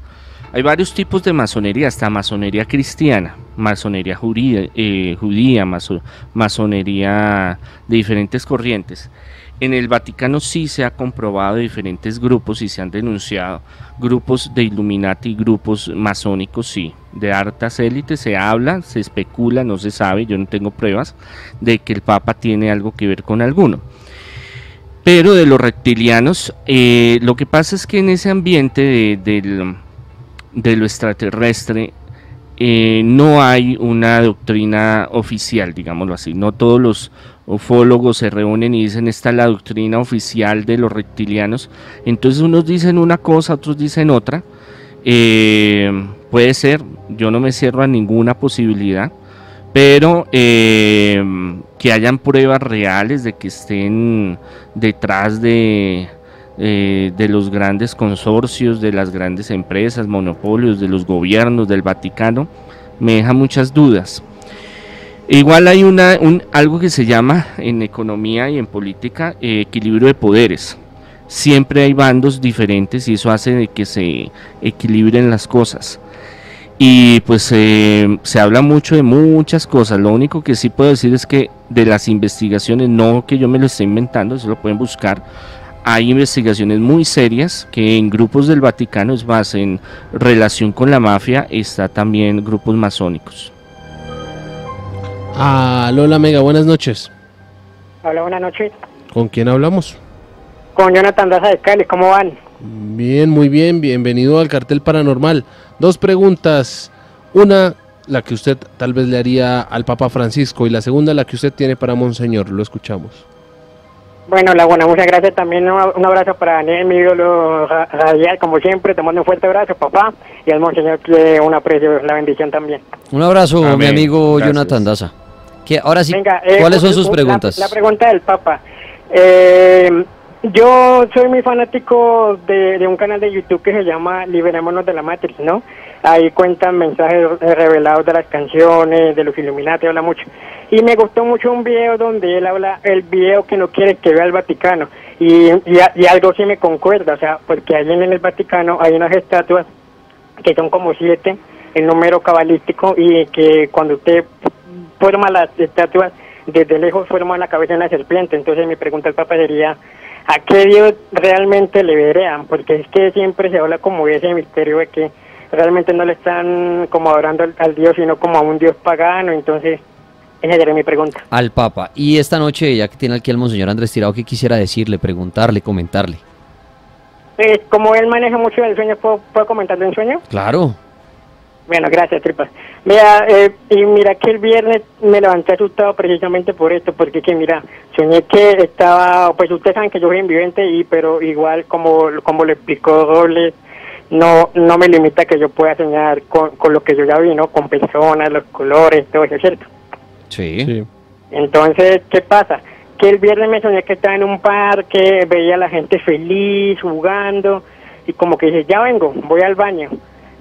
Hay varios tipos de masonería, hasta masonería cristiana, masonería judía, masonería de diferentes corrientes. En el Vaticano sí se ha comprobado diferentes grupos y se han denunciado grupos de Illuminati, grupos masónicos, sí, de altas élites. Se habla, se especula, no se sabe, yo no tengo pruebas de que el Papa tiene algo que ver con alguno. Pero de los reptilianos, lo que pasa es que en ese ambiente de lo extraterrestre no hay una doctrina oficial, digámoslo así. No todos los ufólogos se reúnen y dicen esta es la doctrina oficial de los reptilianos. Entonces unos dicen una cosa, otros dicen otra. Puede ser, yo no me cierro a ninguna posibilidad, pero que hayan pruebas reales de que estén detrás de los grandes consorcios, de las grandes empresas, monopolios, de los gobiernos, del Vaticano, me deja muchas dudas. Igual hay algo que se llama en economía y en política equilibrio de poderes. Siempre hay bandos diferentes y eso hace de que se equilibren las cosas. Y pues se habla mucho de muchas cosas. Lo único que sí puedo decir es que de las investigaciones, no que yo me lo esté inventando, eso lo pueden buscar. Hay investigaciones muy serias que en grupos del Vaticano, es más, en relación con la mafia, está también grupos masónicos. Lola Mega, buenas noches. Hola, buenas noches. ¿Con quién hablamos? Con Jonathan Daza de Cali, ¿cómo van? Bien, muy bien, bienvenido al Cartel Paranormal. Dos preguntas, una, la que usted tal vez le haría al Papa Francisco, y la segunda, la que usted tiene para Monseñor, lo escuchamos. Bueno, muchas gracias también, un abrazo para Daniel, mi ídolo radial, como siempre, te mando un fuerte abrazo, papá, y al Monseñor que un aprecio, la bendición también. Un abrazo, Amén. mi amigo Gracias. Jonathan Daza. Ahora sí, Venga, ¿cuáles son sus preguntas? La pregunta del Papa. Yo soy muy fanático de un canal de YouTube que se llama Liberémonos de la Matrix, ¿no? Ahí cuentan mensajes revelados de las canciones, de los Illuminati, habla mucho. Y me gustó mucho un video donde él habla, el video que no quiere que vea el Vaticano. y algo sí me concuerda, o sea, porque allí en el Vaticano hay unas estatuas que son como 7, el número cabalístico, y que cuando usted forma las estatuas, desde lejos forma la cabeza de una serpiente. Entonces mi pregunta al Papa sería, ¿a qué Dios realmente le verean? Porque es que siempre se habla como de ese misterio de que realmente no le están como adorando al Dios, sino como a un Dios pagano. Entonces esa sería mi pregunta. Al Papa. Y esta noche, ya que tiene aquí al Monseñor Andrés Tirado, ¿qué quisiera decirle, preguntarle, comentarle? Como él maneja mucho el sueño, ¿puedo comentarle un sueño? Claro. Bueno, gracias, Tripas. Mira, y mira que el viernes me levanté asustado precisamente por esto, porque que mira, soñé que estaba, pues ustedes saben que yo soy invidente, pero igual como le explicó Robles, no me limita que yo pueda soñar con lo que yo ya vi, ¿no? Con personas, los colores, todo eso, ¿cierto? Sí. Entonces, ¿qué pasa? Que el viernes me soñé que estaba en un parque, veía a la gente feliz, jugando, y como que dije, ya vengo, voy al baño.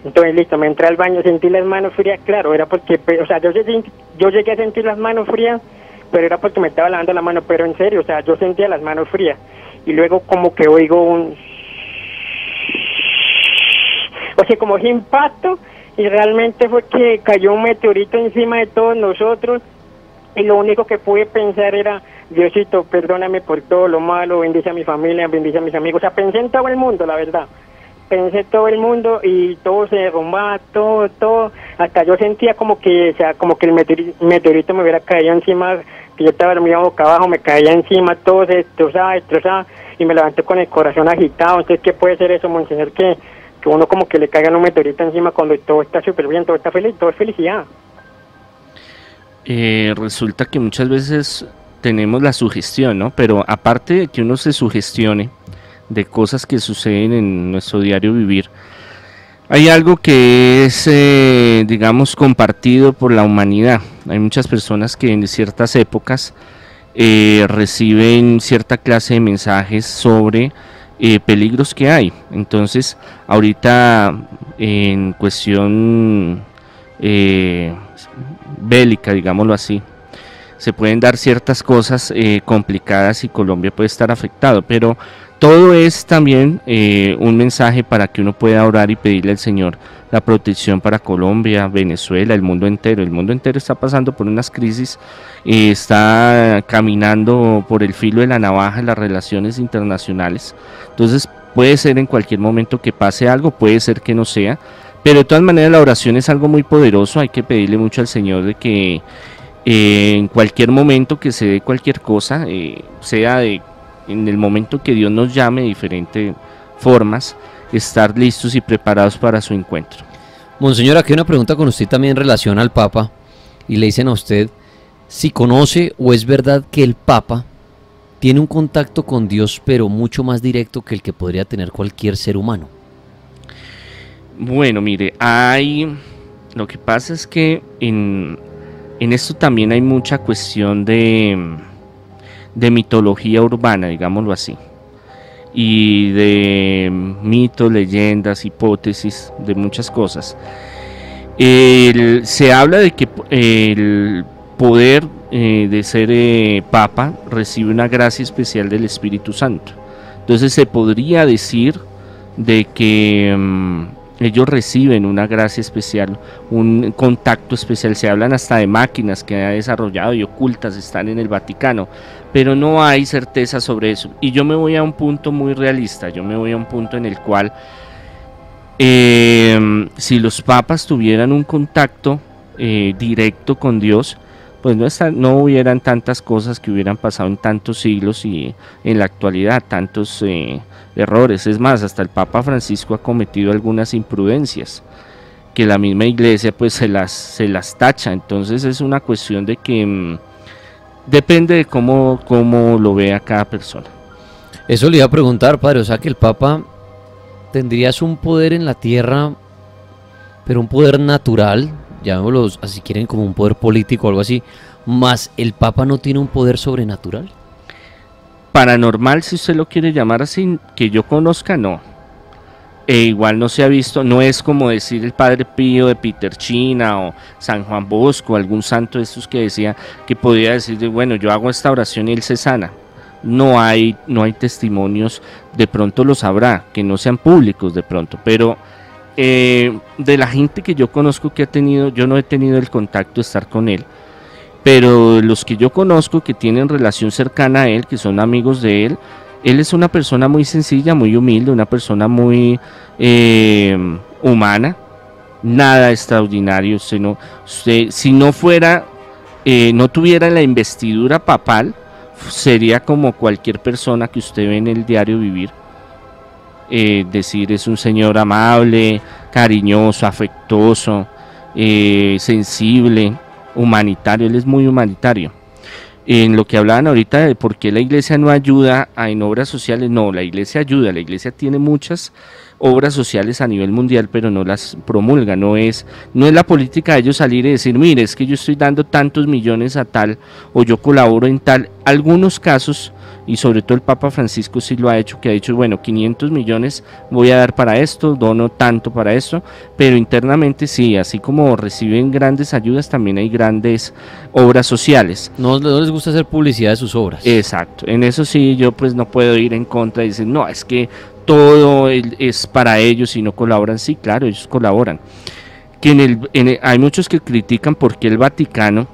Entonces, listo, me entré al baño, sentí las manos frías, claro, era porque, o sea, yo llegué a sentir las manos frías, pero era porque me estaba lavando la mano, pero en serio, o sea, yo sentía las manos frías, y luego como que oigo un... O sea, como ese impacto, y realmente fue que cayó un meteorito encima de todos nosotros, y lo único que pude pensar era, Diosito, perdóname por todo lo malo, bendice a mi familia, bendice a mis amigos, o sea, pensé en todo el mundo, la verdad. Pensé todo el mundo y todo se derrumbaba, todo, hasta yo sentía como que, o sea, como que el meteorito me hubiera caído encima, que yo estaba dormido boca abajo, me caía encima, todo se destrozaba, y me levanté con el corazón agitado. Entonces, ¿qué puede ser eso, monseñor? Que uno como que le caiga un meteorito encima cuando todo está súper bien, todo está feliz, todo es felicidad. Resulta que muchas veces tenemos la sugestión, ¿no? Pero aparte de que uno se sugestione de cosas que suceden en nuestro diario vivir, hay algo que es, digamos, compartido por la humanidad. Hay muchas personas que en ciertas épocas reciben cierta clase de mensajes sobre peligros que hay. Entonces, ahorita en cuestión bélica, digámoslo así, se pueden dar ciertas cosas complicadas y Colombia puede estar afectado, pero todo es también un mensaje para que uno pueda orar y pedirle al Señor la protección para Colombia, Venezuela, el mundo entero. El mundo entero está pasando por unas crisis, está caminando por el filo de la navaja en las relaciones internacionales. Entonces puede ser en cualquier momento que pase algo, puede ser que no sea, pero de todas maneras la oración es algo muy poderoso. Hay que pedirle mucho al Señor de que en cualquier momento que se dé cualquier cosa, sea en el momento que Dios nos llame de diferentes formas, estar listos y preparados para su encuentro. Monseñor, aquí hay una pregunta con usted también en relación al Papa, y le dicen a usted si conoce o es verdad que el Papa tiene un contacto con Dios, pero mucho más directo que el que podría tener cualquier ser humano. Bueno, mire, lo que pasa es que en esto también hay mucha cuestión de mitología urbana, digámoslo así, y de mitos, leyendas, hipótesis, de muchas cosas. Se habla de que el poder de ser papa recibe una gracia especial del Espíritu Santo. Entonces se podría decir de que ellos reciben una gracia especial, un contacto especial. Se hablan hasta de máquinas que ha desarrollado y ocultas, están en el Vaticano, pero no hay certeza sobre eso. Y yo me voy a un punto muy realista, yo me voy a un punto en el cual si los papas tuvieran un contacto directo con Dios, pues no hubieran tantas cosas que hubieran pasado en tantos siglos y en la actualidad, tantos errores. Es más, hasta el Papa Francisco ha cometido algunas imprudencias que la misma iglesia pues se las tacha. Entonces es una cuestión de que depende de cómo lo vea cada persona. Eso le iba a preguntar, padre, o sea que el Papa tendría un poder en la tierra, pero un poder natural, llamémoslo así, quieren como un poder político o algo así, más el Papa no tiene un poder sobrenatural. Paranormal, si usted lo quiere llamar así, que yo conozca, no. Igual no se ha visto, no es como decir el Padre Pío de Piterchina o San Juan Bosco, algún santo de estos que decía que podía decir, bueno, yo hago esta oración y él se sana. no hay testimonios, de pronto los habrá, que no sean públicos de pronto, pero de la gente que yo conozco que ha tenido, yo no he tenido el contacto de estar con él, pero los que yo conozco que tienen relación cercana a él, que son amigos de él es una persona muy sencilla, muy humilde, una persona muy humana, nada extraordinario, si no fuera, no tuviera la investidura papal, sería como cualquier persona que usted ve en el diario vivir. Decir, es un señor amable, cariñoso, afectuoso, sensible, humanitario, él es muy humanitario. En lo que hablaban ahorita de por qué la iglesia no ayuda en obras sociales, no, la iglesia ayuda, la iglesia tiene muchas obras sociales a nivel mundial, pero no las promulga, no es la política de ellos salir y decir, mire, es que yo estoy dando tantos millones a tal, o yo colaboro en tal, algunos casos, y sobre todo el Papa Francisco sí lo ha hecho, que ha dicho, bueno, 500 millones voy a dar para esto, dono tanto para esto, pero internamente sí, así como reciben grandes ayudas, también hay grandes obras sociales. No les gusta hacer publicidad de sus obras. Exacto, en eso sí yo pues no puedo ir en contra y decir, no, es que todo es para ellos y no colaboran. Sí, claro, ellos colaboran. Que hay muchos que critican porque el Vaticano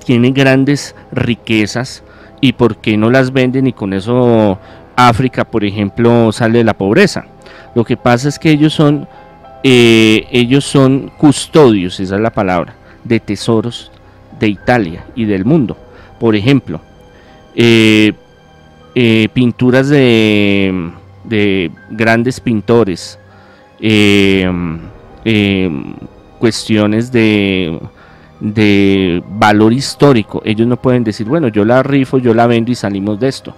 tiene grandes riquezas y por qué no las venden y con eso África, por ejemplo, sale de la pobreza. Lo que pasa es que ellos son custodios, esa es la palabra, de tesoros de Italia y del mundo. Por ejemplo, pinturas de grandes pintores, cuestiones de valor histórico. Ellos no pueden decir, bueno, yo la rifo, yo la vendo y salimos de esto,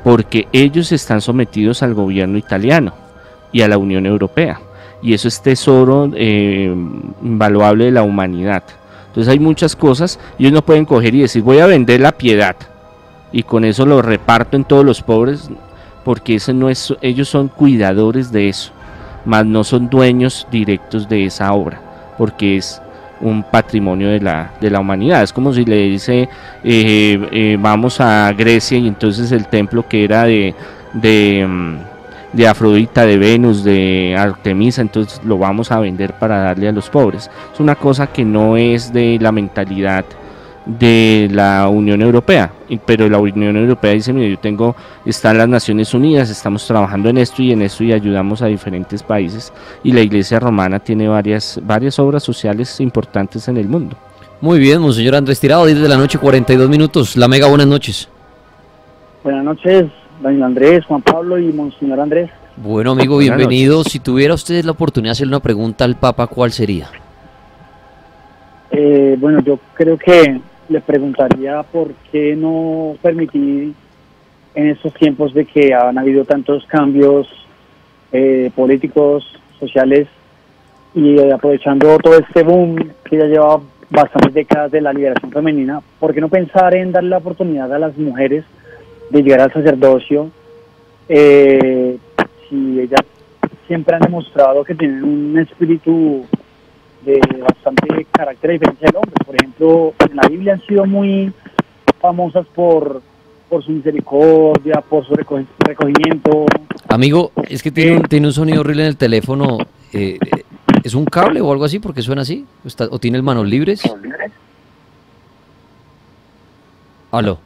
porque ellos están sometidos al gobierno italiano y a la Unión Europea, y eso es tesoro invaluable de la humanidad. Entonces hay muchas cosas, ellos no pueden coger y decir, voy a vender la piedad y con eso lo reparto en todos los pobres, porque ese no es, ellos son cuidadores de eso, mas no son dueños directos de esa obra, porque es un patrimonio de la humanidad. Es como si le dice, vamos a Grecia y entonces el templo que era de Afrodita, de Venus, de Artemisa, entonces lo vamos a vender para darle a los pobres. Es una cosa que no es de la mentalidad de la Unión Europea, pero la Unión Europea dice, mire, están las Naciones Unidas, estamos trabajando en esto y ayudamos a diferentes países, y la Iglesia Romana tiene varias obras sociales importantes en el mundo. Muy bien, monseñor Andrés Tirado, 10 de la noche, 42 minutos, La Mega, buenas noches. Buenas noches, don Andrés, Juan Pablo y monseñor Andrés. Bueno, amigo, bienvenido. Si tuviera usted la oportunidad de hacerle una pregunta al Papa, ¿cuál sería? Bueno, yo creo que le preguntaría por qué no permitir en estos tiempos de que han habido tantos cambios políticos, sociales, y aprovechando todo este boom que ya lleva bastantes décadas de la liberación femenina, ¿por qué no pensar en darle la oportunidad a las mujeres de llegar al sacerdocio? Si ellas siempre han demostrado que tienen un espíritu de bastante carácter a diferencia del hombre. Por ejemplo, en la Biblia han sido muy famosas por su misericordia, por su recogimiento. Amigo, es que tiene un sonido horrible en el teléfono. ¿Es un cable o algo así? ¿Porque suena así? ¿O tiene el manos libres? ¿Aló?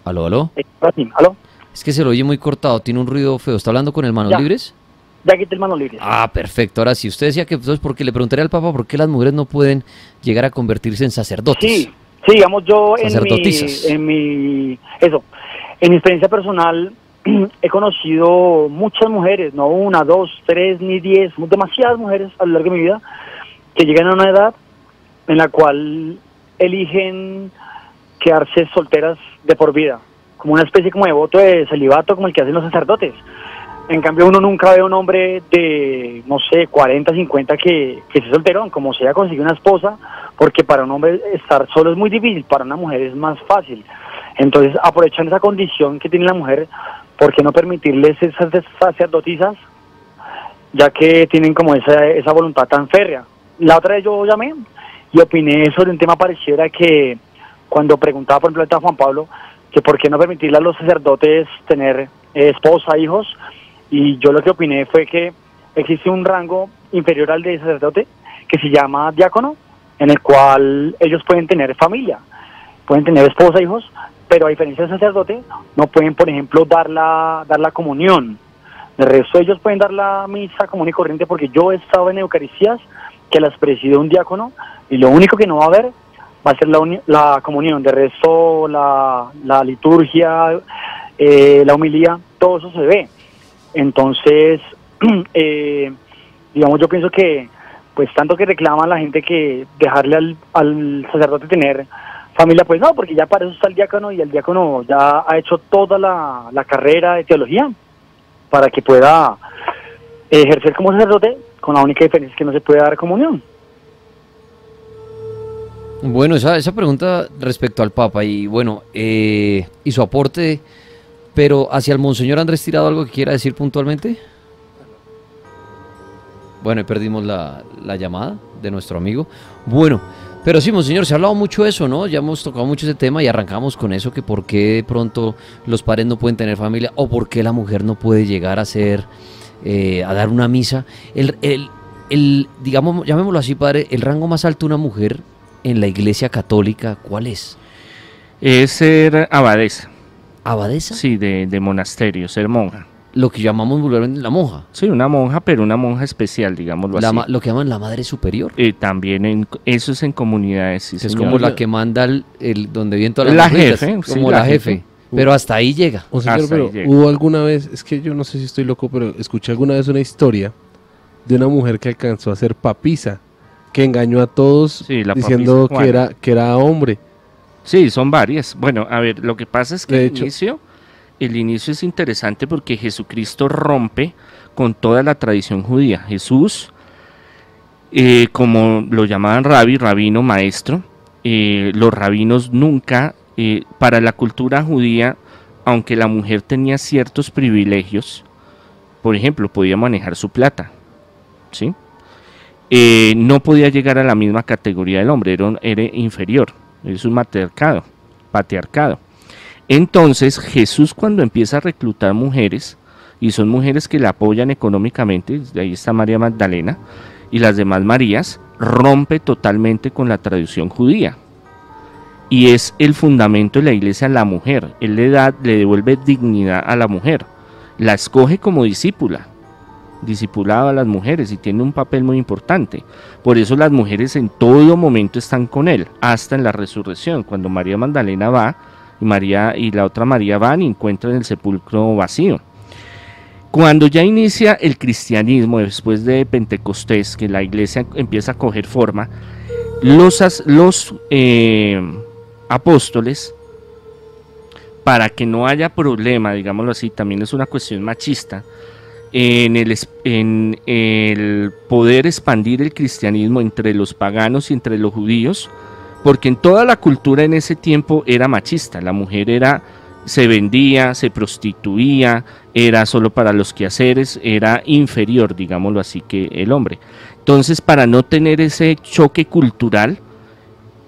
¿Aló? ¿Aló? Es que se lo oye muy cortado, tiene un ruido feo. ¿Está hablando con el manos libres? Ya quité el manos libres. Ah, perfecto. Ahora sí, usted decía que entonces, porque le preguntaría al Papa por qué las mujeres no pueden llegar a convertirse en sacerdotes. Sí, digamos, yo en mi experiencia personal he conocido muchas mujeres, no una, dos, tres, ni 10, demasiadas mujeres a lo largo de mi vida, que llegan a una edad en la cual eligen quedarse solteras de por vida, como una especie como de voto de celibato, como el que hacen los sacerdotes. En cambio, uno nunca ve a un hombre de, no sé, 40, 50 que se solterón, como sea, consigue una esposa, porque para un hombre estar solo es muy difícil, para una mujer es más fácil. Entonces, aprovechando esa condición que tiene la mujer, ¿por qué no permitirles esas sacerdotisas, ya que tienen como esa voluntad tan férrea? La otra vez yo llamé y opiné sobre un tema parecido, era que cuando preguntaba, por ejemplo, a Juan Pablo, que por qué no permitirle a los sacerdotes tener esposa, hijos, y yo lo que opiné fue que existe un rango inferior al de sacerdote que se llama diácono, en el cual ellos pueden tener familia, pueden tener esposa, hijos, pero a diferencia del sacerdote no pueden, por ejemplo, dar la comunión. De resto ellos pueden dar la misa común y corriente, porque yo he estado en Eucaristías que las preside un diácono y lo único que no va a haber va a ser la comunión. De resto la liturgia, la homilía, todo eso se ve. Entonces, digamos, yo pienso que pues tanto que reclama la gente que dejarle al sacerdote tener familia, pues no, porque ya para eso está el diácono, y el diácono ya ha hecho toda la carrera de teología para que pueda ejercer como sacerdote, con la única diferencia es que no se puede dar comunión. Bueno, esa pregunta respecto al Papa y bueno, y su aporte, pero hacia el Monseñor Andrés Tirado, ¿algo que quiera decir puntualmente? Bueno, perdimos la llamada de nuestro amigo. Bueno, pero sí, Monseñor, se ha hablado mucho de eso, ¿no? Ya hemos tocado mucho ese tema y arrancamos con eso, que por qué de pronto los padres no pueden tener familia, o por qué la mujer no puede llegar a a dar una misa. Digamos, llamémoslo así, padre, el rango más alto de una mujer en la Iglesia Católica, ¿cuál es? Es ser abadesa. ¿Abadesa? Sí, de monasterio, ser monja. Lo que llamamos vulgarmente la monja. Sí, una monja, pero una monja especial, digámoslo así. Lo que llaman la madre superior. También eso es en comunidades, sí, es señor. como la que manda donde vienen todas las mujeres, jefe, como sí, la jefe. Pero hasta ahí llega. O sea, pero hubo alguna vez, es que yo no sé si estoy loco, pero escuché alguna vez una historia de una mujer que alcanzó a ser papisa, que engañó a todos, sí, diciendo que era hombre. Sí, son varias. Bueno, a ver, lo que pasa es que el inicio es interesante porque Jesucristo rompe con toda la tradición judía. Jesús, como lo llamaban rabino, maestro, los rabinos nunca, para la cultura judía, aunque la mujer tenía ciertos privilegios, por ejemplo, podía manejar su plata, ¿sí? No podía llegar a la misma categoría del hombre, era inferior, es un patriarcado. Entonces Jesús, cuando empieza a reclutar mujeres, y son mujeres que le apoyan económicamente, ahí está María Magdalena y las demás Marías, rompe totalmente con la tradición judía, y es el fundamento de la iglesia la mujer. Él le devuelve dignidad a la mujer, la escoge como discipulado a las mujeres, y tiene un papel muy importante. Por eso las mujeres en todo momento están con él, hasta en la resurrección, cuando María Magdalena va, y María y la otra María van y encuentran el sepulcro vacío. Cuando ya inicia el cristianismo, después de Pentecostés, que la iglesia empieza a coger forma, los apóstoles, para que no haya problema, digámoslo así, también es una cuestión machista, en el poder expandir el cristianismo entre los paganos y entre los judíos, porque en toda la cultura en ese tiempo era machista. La mujer se vendía, se prostituía, era solo para los quehaceres, era inferior, digámoslo así, que el hombre. Entonces, para no tener ese choque cultural,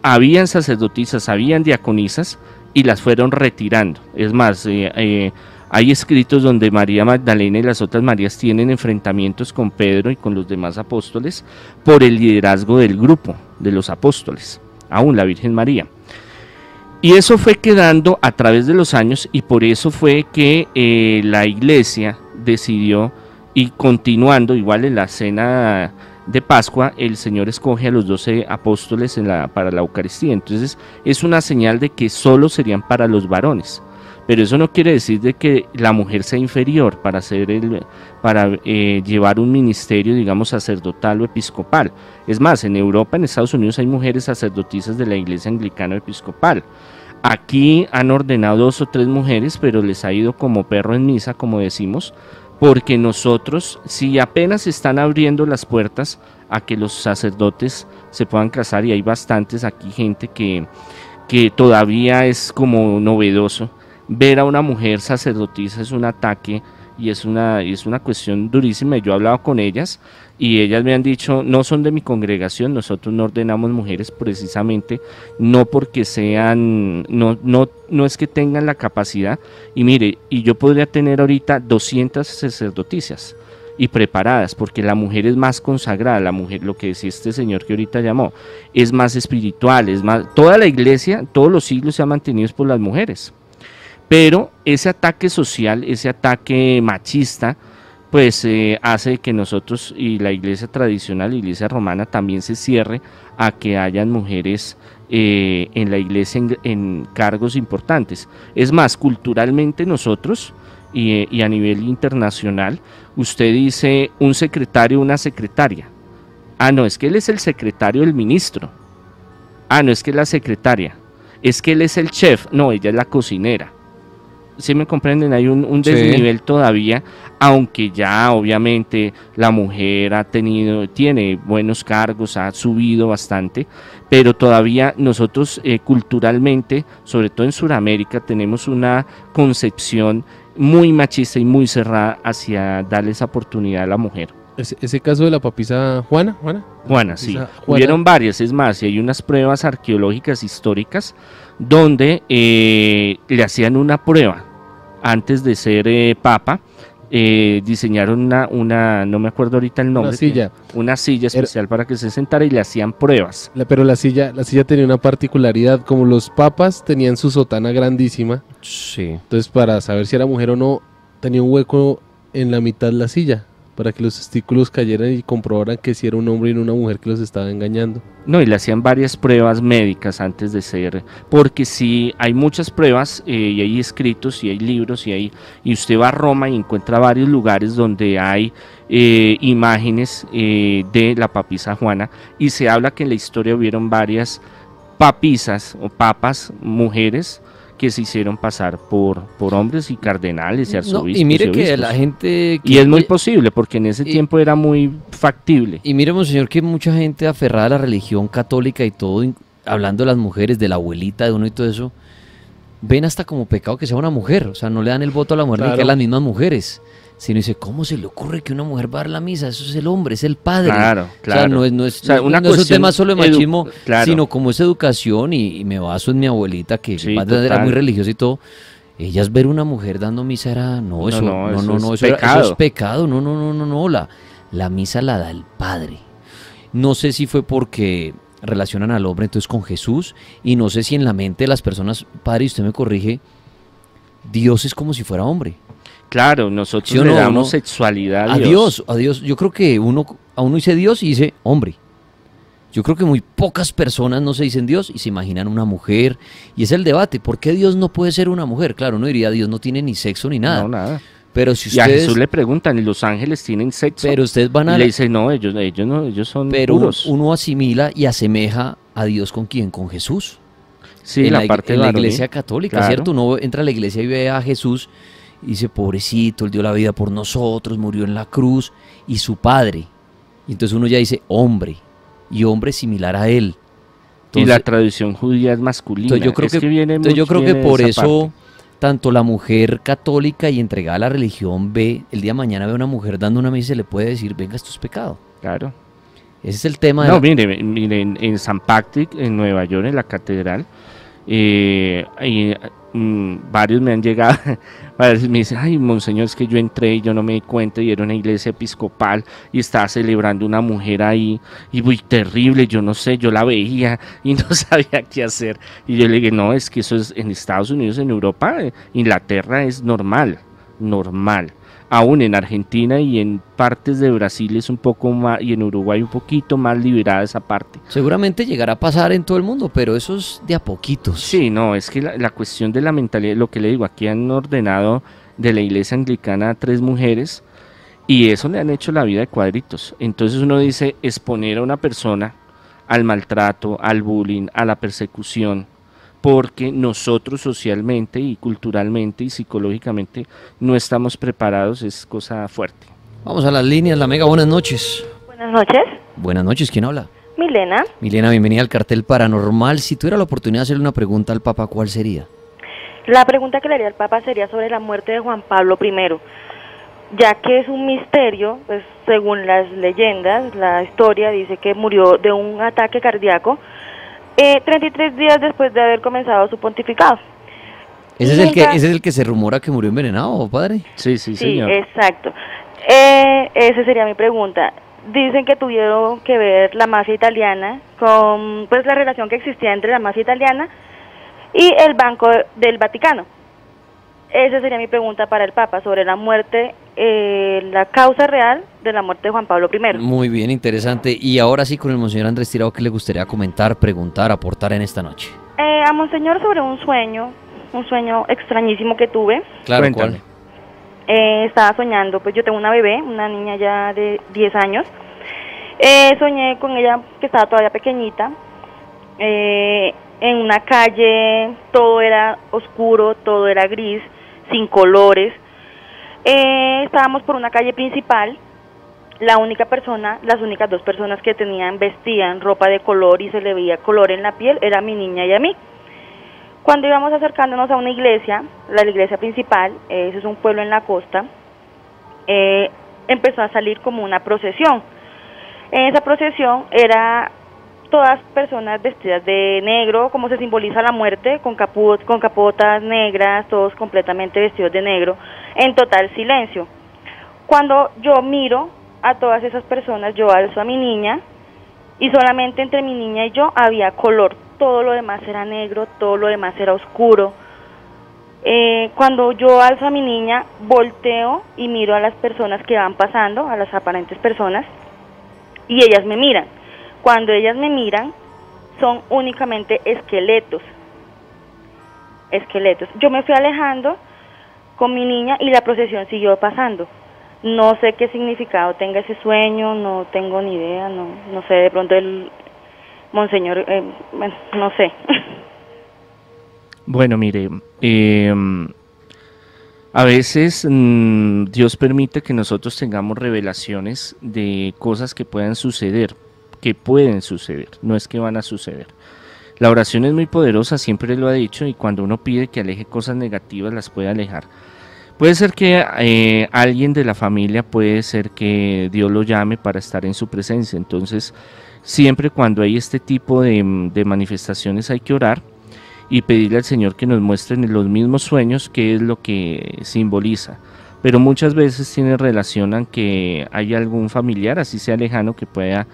habían sacerdotisas, habían diaconisas, y las fueron retirando. Es más, hay escritos donde María Magdalena y las otras Marías tienen enfrentamientos con Pedro y con los demás apóstoles por el liderazgo del grupo de los apóstoles, aún la Virgen María. Y eso fue quedando a través de los años, y por eso fue que la iglesia decidió, y continuando igual en la cena de Pascua, el Señor escoge a los 12 apóstoles para la Eucaristía. Entonces es una señal de que solo serían para los varones. Pero eso no quiere decir de que la mujer sea inferior para llevar un ministerio, digamos, sacerdotal o episcopal. Es más, en Europa, en Estados Unidos, hay mujeres sacerdotisas de la Iglesia Anglicana Episcopal. Aquí han ordenado 2 o 3 mujeres, pero les ha ido como perro en misa, como decimos, porque nosotros, si apenas están abriendo las puertas a que los sacerdotes se puedan casar, y hay bastantes aquí, gente que todavía es como novedoso. Ver a una mujer sacerdotisa es un ataque y es una cuestión durísima. Yo he hablado con ellas y ellas me han dicho, no son de mi congregación, nosotros no ordenamos mujeres precisamente, no porque sean, no es que tengan la capacidad, y mire, y yo podría tener ahorita 200 sacerdotisas y preparadas, porque la mujer es más consagrada, la mujer, lo que decía este señor que ahorita llamó, es más espiritual, es más, toda la iglesia, todos los siglos se han mantenido por las mujeres, pero ese ataque social, ese ataque machista, pues hace que nosotros y la iglesia tradicional, la iglesia romana, también se cierre a que hayan mujeres en la iglesia en cargos importantes. Es más, culturalmente nosotros y a nivel internacional, usted dice un secretario, una secretaria. Ah, no, es que él es el secretario del ministro. Ah, no, es que es la secretaria. Es que él es el chef. No, ella es la cocinera. ¿Sí me comprenden? Hay un desnivel todavía, aunque ya obviamente la mujer tiene buenos cargos, ha subido bastante, pero todavía nosotros culturalmente, sobre todo en Sudamérica, tenemos una concepción muy machista y muy cerrada hacia darle esa oportunidad a la mujer. Ese caso de la papisa Juana, sí. Hubieron varias, es más, y hay unas pruebas arqueológicas históricas donde le hacían una prueba antes de ser papa. Diseñaron una, no me acuerdo ahorita el nombre, una silla especial para que se sentara y le hacían pruebas. Pero la silla tenía una particularidad, como los papas tenían su sotana grandísima, sí. Entonces para saber si era mujer o no, tenía un hueco en la mitad de la silla, para que los testículos cayeran y comprobaran que si era un hombre y no una mujer que los estaba engañando. No, y le hacían varias pruebas médicas antes de ser, porque sí, hay muchas pruebas y hay escritos y hay libros y usted va a Roma y encuentra varios lugares donde hay imágenes de la papisa Juana, y se habla que en la historia hubieron varias papisas o papas, mujeres, que se hicieron pasar por hombres y cardenales y arzobispos. Y mire que la gente... y es muy posible, porque en ese tiempo era muy factible. Y mire, monseñor, que mucha gente aferrada a la religión católica y todo, hablando de las mujeres, de la abuelita de uno y todo eso, ven hasta como pecado que sea una mujer. O sea, no le dan el voto a la mujer, ni que a las mismas mujeres. Sino dice, ¿cómo se le ocurre que una mujer va a dar la misa? Eso es el hombre, es el padre. Claro. O sea, no es un tema solo de machismo, sino como es educación, y me baso en mi abuelita, que era muy religiosa y todo. Ellas ver una mujer dando misa era, eso es pecado. No, la misa la da el padre. No sé si fue porque relacionan al hombre entonces con Jesús, y no sé si en la mente de las personas, padre, y usted me corrige, Dios es como si fuera hombre. Claro, nosotros le damos sexualidad a Dios. Yo creo que a uno dice Dios y dice hombre. Yo creo que muy pocas personas no se dicen Dios y se imaginan una mujer. Y es el debate, ¿por qué Dios no puede ser una mujer? Claro, uno diría, Dios no tiene ni sexo ni nada. No, nada. Pero si ustedes, y a Jesús le preguntan, ¿y los ángeles tienen sexo? Pero ustedes van a... Y le dicen, no, ellos no, ellos son puros. Pero uno asimila y asemeja a Dios ¿con quién? Con Jesús. Sí, en la iglesia católica, claro. ¿Cierto? Uno entra a la iglesia y ve a Jesús y dice, pobrecito, él dio la vida por nosotros, murió en la cruz, y su padre. Y entonces uno ya dice hombre, y hombre similar a él. Entonces, y la tradición judía es masculina. Entonces yo creo que por eso tanto la mujer católica y entregada a la religión el día de mañana ve a una mujer dando una misa y se le puede decir, venga, esto es pecado. Claro. Ese es el tema. Mire, en St. Patrick, en Nueva York, en la catedral, varios me han llegado, me dicen, ay, monseñor, es que yo entré y yo no me di cuenta, y era una iglesia episcopal y estaba celebrando una mujer ahí, y muy terrible, yo no sé, yo la veía y no sabía qué hacer, y yo le dije, no, es que eso es en Estados Unidos, en Europa, Inglaterra es normal, aún en Argentina y en partes de Brasil es un poco más, y en Uruguay un poquito más liberada esa parte. Seguramente llegará a pasar en todo el mundo, pero eso es de a poquitos. Sí, no, es que la cuestión de la mentalidad, lo que le digo, aquí han ordenado de la iglesia anglicana a 3 mujeres, y eso le han hecho la vida de cuadritos. Entonces uno dice, exponer a una persona al maltrato, al bullying, a la persecución, porque nosotros socialmente y culturalmente y psicológicamente no estamos preparados, es cosa fuerte. Vamos a las líneas, la Mega, buenas noches. Buenas noches. Buenas noches, ¿quién habla? Milena. Milena, bienvenida al Cartel Paranormal. Si tuviera la oportunidad de hacerle una pregunta al Papa, ¿cuál sería? La pregunta que le haría al Papa sería sobre la muerte de Juan Pablo I, ya que es un misterio, pues según las leyendas, la historia dice que murió de un ataque cardíaco 33 días después de haber comenzado su pontificado. ¿Ese es el que se rumora que murió envenenado, padre? Sí, señor. Exacto. Esa sería mi pregunta. Dicen que tuvieron que ver la mafia italiana con pues la relación que existía entre la mafia italiana y el Banco del Vaticano. Esa sería mi pregunta para el Papa sobre la muerte, la causa real de la muerte de Juan Pablo I. Muy bien, interesante. Y ahora sí, con el Monseñor Andrés Tirado, ¿qué le gustaría comentar, preguntar, aportar en esta noche? A Monseñor sobre un sueño extrañísimo que tuve. Claro, Cuéntame. ¿cuál? Estaba soñando, pues yo tengo una bebé, una niña ya de 10 años. Soñé con ella que estaba todavía pequeñita. En una calle todo era oscuro, todo era gris, sin colores. Estábamos por una calle principal. Las únicas dos personas que vestían ropa de color y se le veía color en la piel, era mi niña y a mí. Cuando íbamos acercándonos a una iglesia, la iglesia principal, ese es un pueblo en la costa, empezó a salir como una procesión. En esa procesión era todas personas vestidas de negro, como se simboliza la muerte, con capotas negras, todos completamente vestidos de negro, en total silencio. Cuando yo miro a todas esas personas, yo alzo a mi niña, y solamente entre mi niña y yo había color, todo lo demás era negro, todo lo demás era oscuro. Cuando yo alzo a mi niña, volteo y miro a las personas que van pasando, a las aparentes personas, y ellas me miran. Cuando ellas me miran, son únicamente esqueletos. Yo me fui alejando con mi niña y la procesión siguió pasando. No sé qué significado tenga ese sueño, no tengo ni idea, no sé, de pronto el Monseñor, bueno, no sé. Bueno, mire, a veces Dios permite que nosotros tengamos revelaciones de cosas que pueden suceder, no es que van a suceder. La oración es muy poderosa, siempre lo ha dicho, y cuando uno pide que aleje cosas negativas, las puede alejar. Puede ser que alguien de la familia, puede ser que Dios lo llame para estar en su presencia. Entonces, siempre cuando hay este tipo de manifestaciones hay que orar y pedirle al Señor que nos muestre en los mismos sueños qué es lo que simboliza. Pero muchas veces tiene relación a que hay algún familiar, así sea lejano, que pueda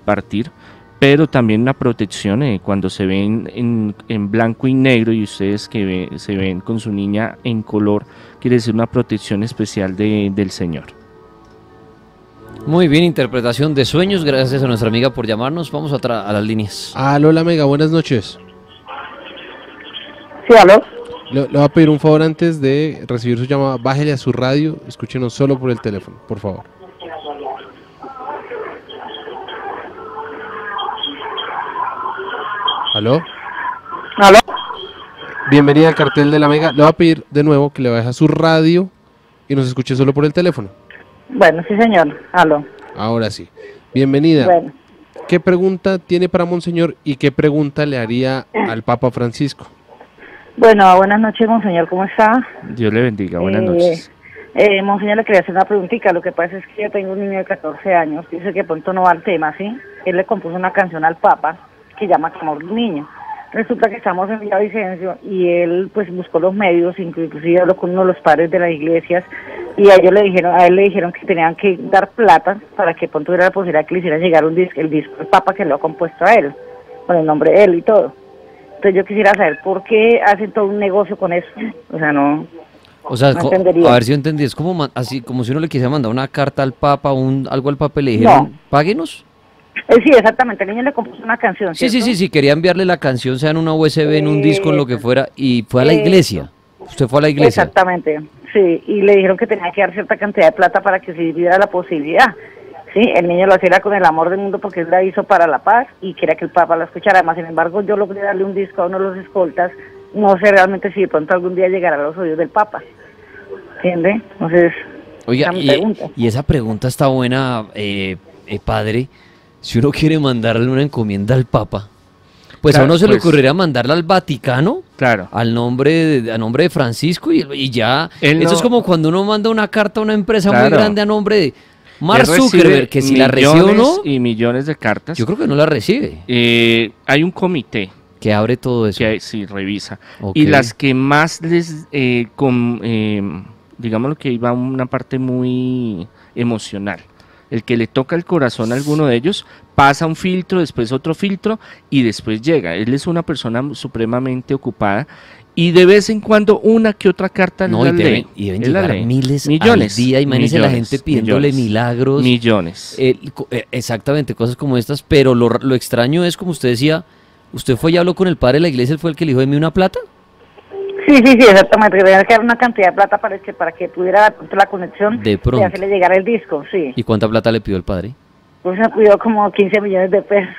partir. Pero también una protección cuando se ven en blanco y negro y ustedes que se ven con su niña en color, quiere decir una protección especial del Señor. Muy bien, interpretación de sueños, gracias a nuestra amiga por llamarnos. Vamos a las líneas. Aló, la Mega, buenas noches. Sí, aló. Le voy a pedir un favor antes de recibir su llamada, bájele a su radio, escúchenos solo por el teléfono, por favor. ¿Aló? ¿Aló? Bienvenida al cartel de la Mega. Le voy a pedir de nuevo que le baje a su radio y nos escuche solo por el teléfono. Bueno, sí, señor. Aló. Ahora sí. Bienvenida. Bueno. ¿Qué pregunta tiene para Monseñor y qué pregunta le haría al Papa Francisco? Bueno, buenas noches, Monseñor. ¿Cómo está? Dios le bendiga. Buenas noches. Monseñor, le quería hacer una preguntita. Lo que pasa es que yo tengo un niño de 14 años. Dice que pronto no va al tema, ¿sí? Él le compuso una canción al Papa que llama Clamor de un Niño. Resulta que estamos en Villavicencio y él pues buscó los medios, inclusive habló con uno de los padres de las iglesias y a él le dijeron que tenían que dar plata para que pronto hubiera la posibilidad que le hicieran llegar el disco del Papa que lo ha compuesto a él, con el nombre de él y todo. Entonces yo quisiera saber por qué hacen todo un negocio con eso. O sea, no a ver si yo entendí, es como así como si uno le quisiera mandar una carta al Papa, algo al Papa y le dijeron, páguenos. Sí, exactamente, el niño le compuso una canción, ¿cierto? Sí, quería enviarle la canción, sea en una USB, en un disco, en lo que fuera, y fue a la iglesia. Usted fue a la iglesia. Exactamente, sí, y le dijeron que tenía que dar cierta cantidad de plata para que se diera la posibilidad. Sí, el niño lo hacía con el amor del mundo porque él la hizo para la paz y quería que el Papa la escuchara. Además, sin embargo, yo logré darle un disco a uno de los escoltas, no sé realmente si de pronto algún día llegará a los oídos del Papa. ¿Entiende? Entonces, oiga, y esa pregunta está buena, padre. Si uno quiere mandarle una encomienda al Papa, pues claro, a uno se le ocurriría mandarla al Vaticano Claro. a nombre de Francisco y ya. Él Eso no- es como cuando uno manda una carta a una empresa muy Claro. grande a nombre de Mark Él recibe Zuckerberg, que si la recibe o no, millones y millones de cartas. yo creo que no la recibe, Hay un comité que abre todo eso. que sí revisa. Ok. Y las que más les, digamos lo que iba una parte muy emocional. El que le toca el corazón a alguno de ellos pasa un filtro, después otro filtro y después llega. Él es una persona supremamente ocupada y de vez en cuando una que otra carta No, la y lee. deben Él la llegar lee. miles millones, al día, imagínense la millones, gente pidiéndole millones, milagros. millones. Exactamente, cosas como estas, pero lo extraño es, como usted decía, usted fue y habló con el padre de la iglesia, él fue el que le dijo, deme una plata. Sí, exactamente. Tenía que dar una cantidad de plata para que pudiera la conexión De pronto. y hacerle llegar el disco, sí. ¿Y cuánta plata le pidió el padre? Pues me pidió como 15 millones de pesos.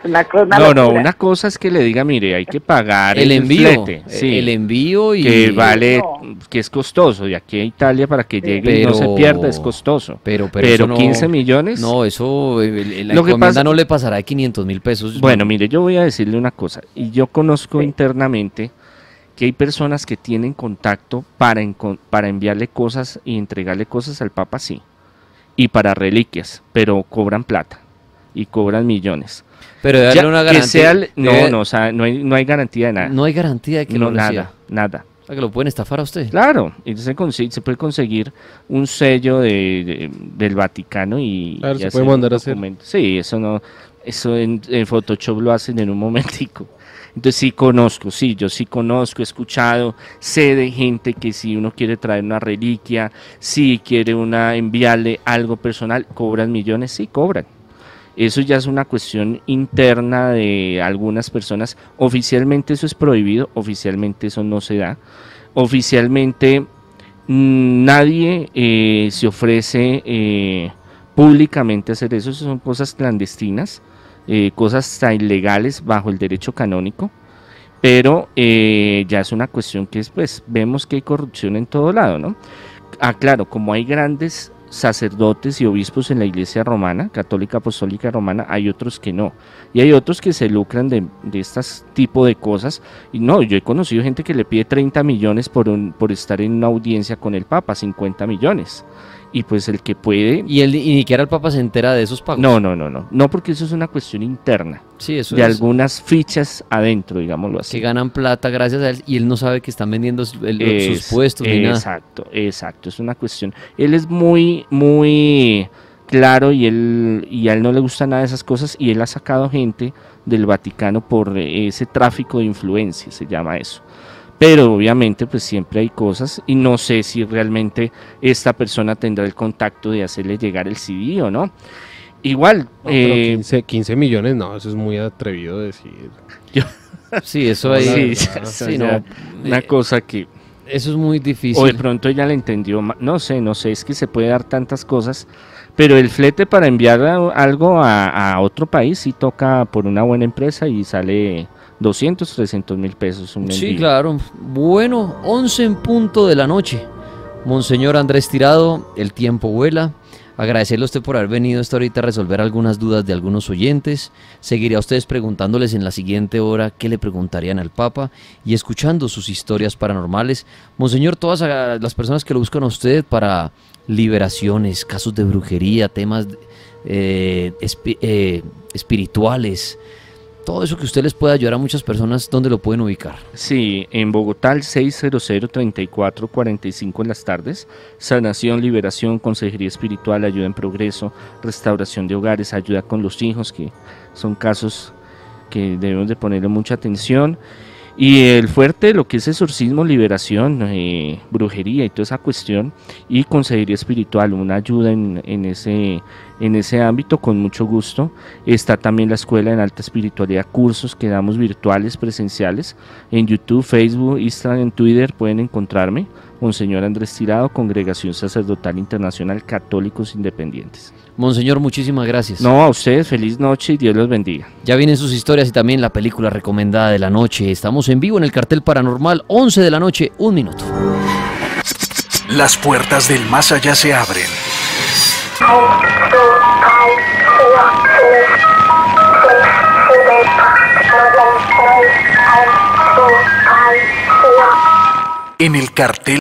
una No, locura. una cosa es que le diga, mire, hay que pagar El envío, flete, sí, el envío y... que vale, No. que es costoso, de aquí a Italia para que llegue y no se Pero- pierda, es costoso. Pero eso no- 15 millones, No, eso, la Lo que encomienda pasa- no le pasará de 500.000 pesos. bueno, mire, yo voy a decirle una cosa, y yo conozco internamente que hay personas que tienen contacto para enviarle cosas y entregarle cosas al Papa, sí, y para reliquias, pero cobran plata y cobran millones. Pero debe Ya, darle una que garantía. sea debe- o sea, no hay garantía de nada. no hay garantía de que No, lo reciba. nada. O sea, que lo pueden estafar a usted. Claro, entonces se puede conseguir un sello del Vaticano y Claro, y se hacer puede mandar un a hacer. documento. Sí, eso en Photoshop lo hacen en un momentico. Entonces yo sí conozco, he escuchado, sé de gente que si uno quiere traer una reliquia, si quiere enviarle algo personal, cobran millones, sí, cobran. Eso ya es una cuestión interna de algunas personas. Oficialmente eso es prohibido, oficialmente eso no se da. Oficialmente nadie se ofrece públicamente a hacer eso, son cosas clandestinas, cosas hasta ilegales bajo el derecho canónico, pero ya es una cuestión que pues vemos que hay corrupción en todo lado, ¿no? Claro, como hay grandes sacerdotes y obispos en la iglesia romana, católica apostólica romana, hay otros que no, y hay otros que se lucran de estas tipo de cosas, y no, yo he conocido gente que le pide 30 millones por estar en una audiencia con el Papa, 50 millones, y pues el que puede... Y ni siquiera el Papa se entera de esos pagos. No, porque eso es una cuestión interna, Sí, eso de es. algunas fichas adentro, digámoslo así. Que ganan plata gracias a él y él no sabe que están vendiendo sus puestos ni nada. Exacto, es una cuestión. Él es muy claro y a él no le gusta nada de esas cosas y él ha sacado gente del Vaticano por ese tráfico de influencia, se llama eso. Pero obviamente pues siempre hay cosas y no sé si realmente esta persona tendrá el contacto de hacerle llegar el CD o no. Igual, No, pero 15 millones, no, eso es muy atrevido decir. Sí, eso ahí. sí, sí, o no, sea, una cosa que... eso es muy difícil. O de pronto ella le entendió, no sé, es que se puede dar tantas cosas, pero el flete para enviar algo a otro país sí toca por una buena empresa y sale 200, 300.000 pesos un Sí, envío. claro. Bueno, 11 en punto de la noche. Monseñor Andrés Tirado, el tiempo vuela. Agradecerle a usted por haber venido hasta ahorita a resolver algunas dudas de algunos oyentes. Seguiré a ustedes preguntándoles en la siguiente hora qué le preguntarían al Papa y escuchando sus historias paranormales. Monseñor, todas las personas que lo buscan a usted para liberaciones, casos de brujería, temas espirituales, todo eso que usted les pueda ayudar a muchas personas, ¿dónde lo pueden ubicar? Sí, en Bogotá al 600-3445 en las tardes, sanación, liberación, consejería espiritual, ayuda en progreso, restauración de hogares, ayuda con los hijos, que son casos que debemos de ponerle mucha atención. Y el fuerte, lo que es exorcismo, liberación, brujería y toda esa cuestión, y consejería espiritual, una ayuda en ese ámbito con mucho gusto. Está también la Escuela en Alta Espiritualidad, cursos que damos virtuales, presenciales, en YouTube, Facebook, Instagram, en Twitter pueden encontrarme, Monseñor Andrés Tirado, Congregación Sacerdotal Internacional Católicos Independientes. Monseñor, muchísimas gracias. No, a ustedes, feliz noche y Dios los bendiga. Ya vienen sus historias y también la película recomendada de la noche. Estamos en vivo en el Cartel Paranormal, 11 de la noche, 1 minuto. Las puertas del más allá se abren. En el cartel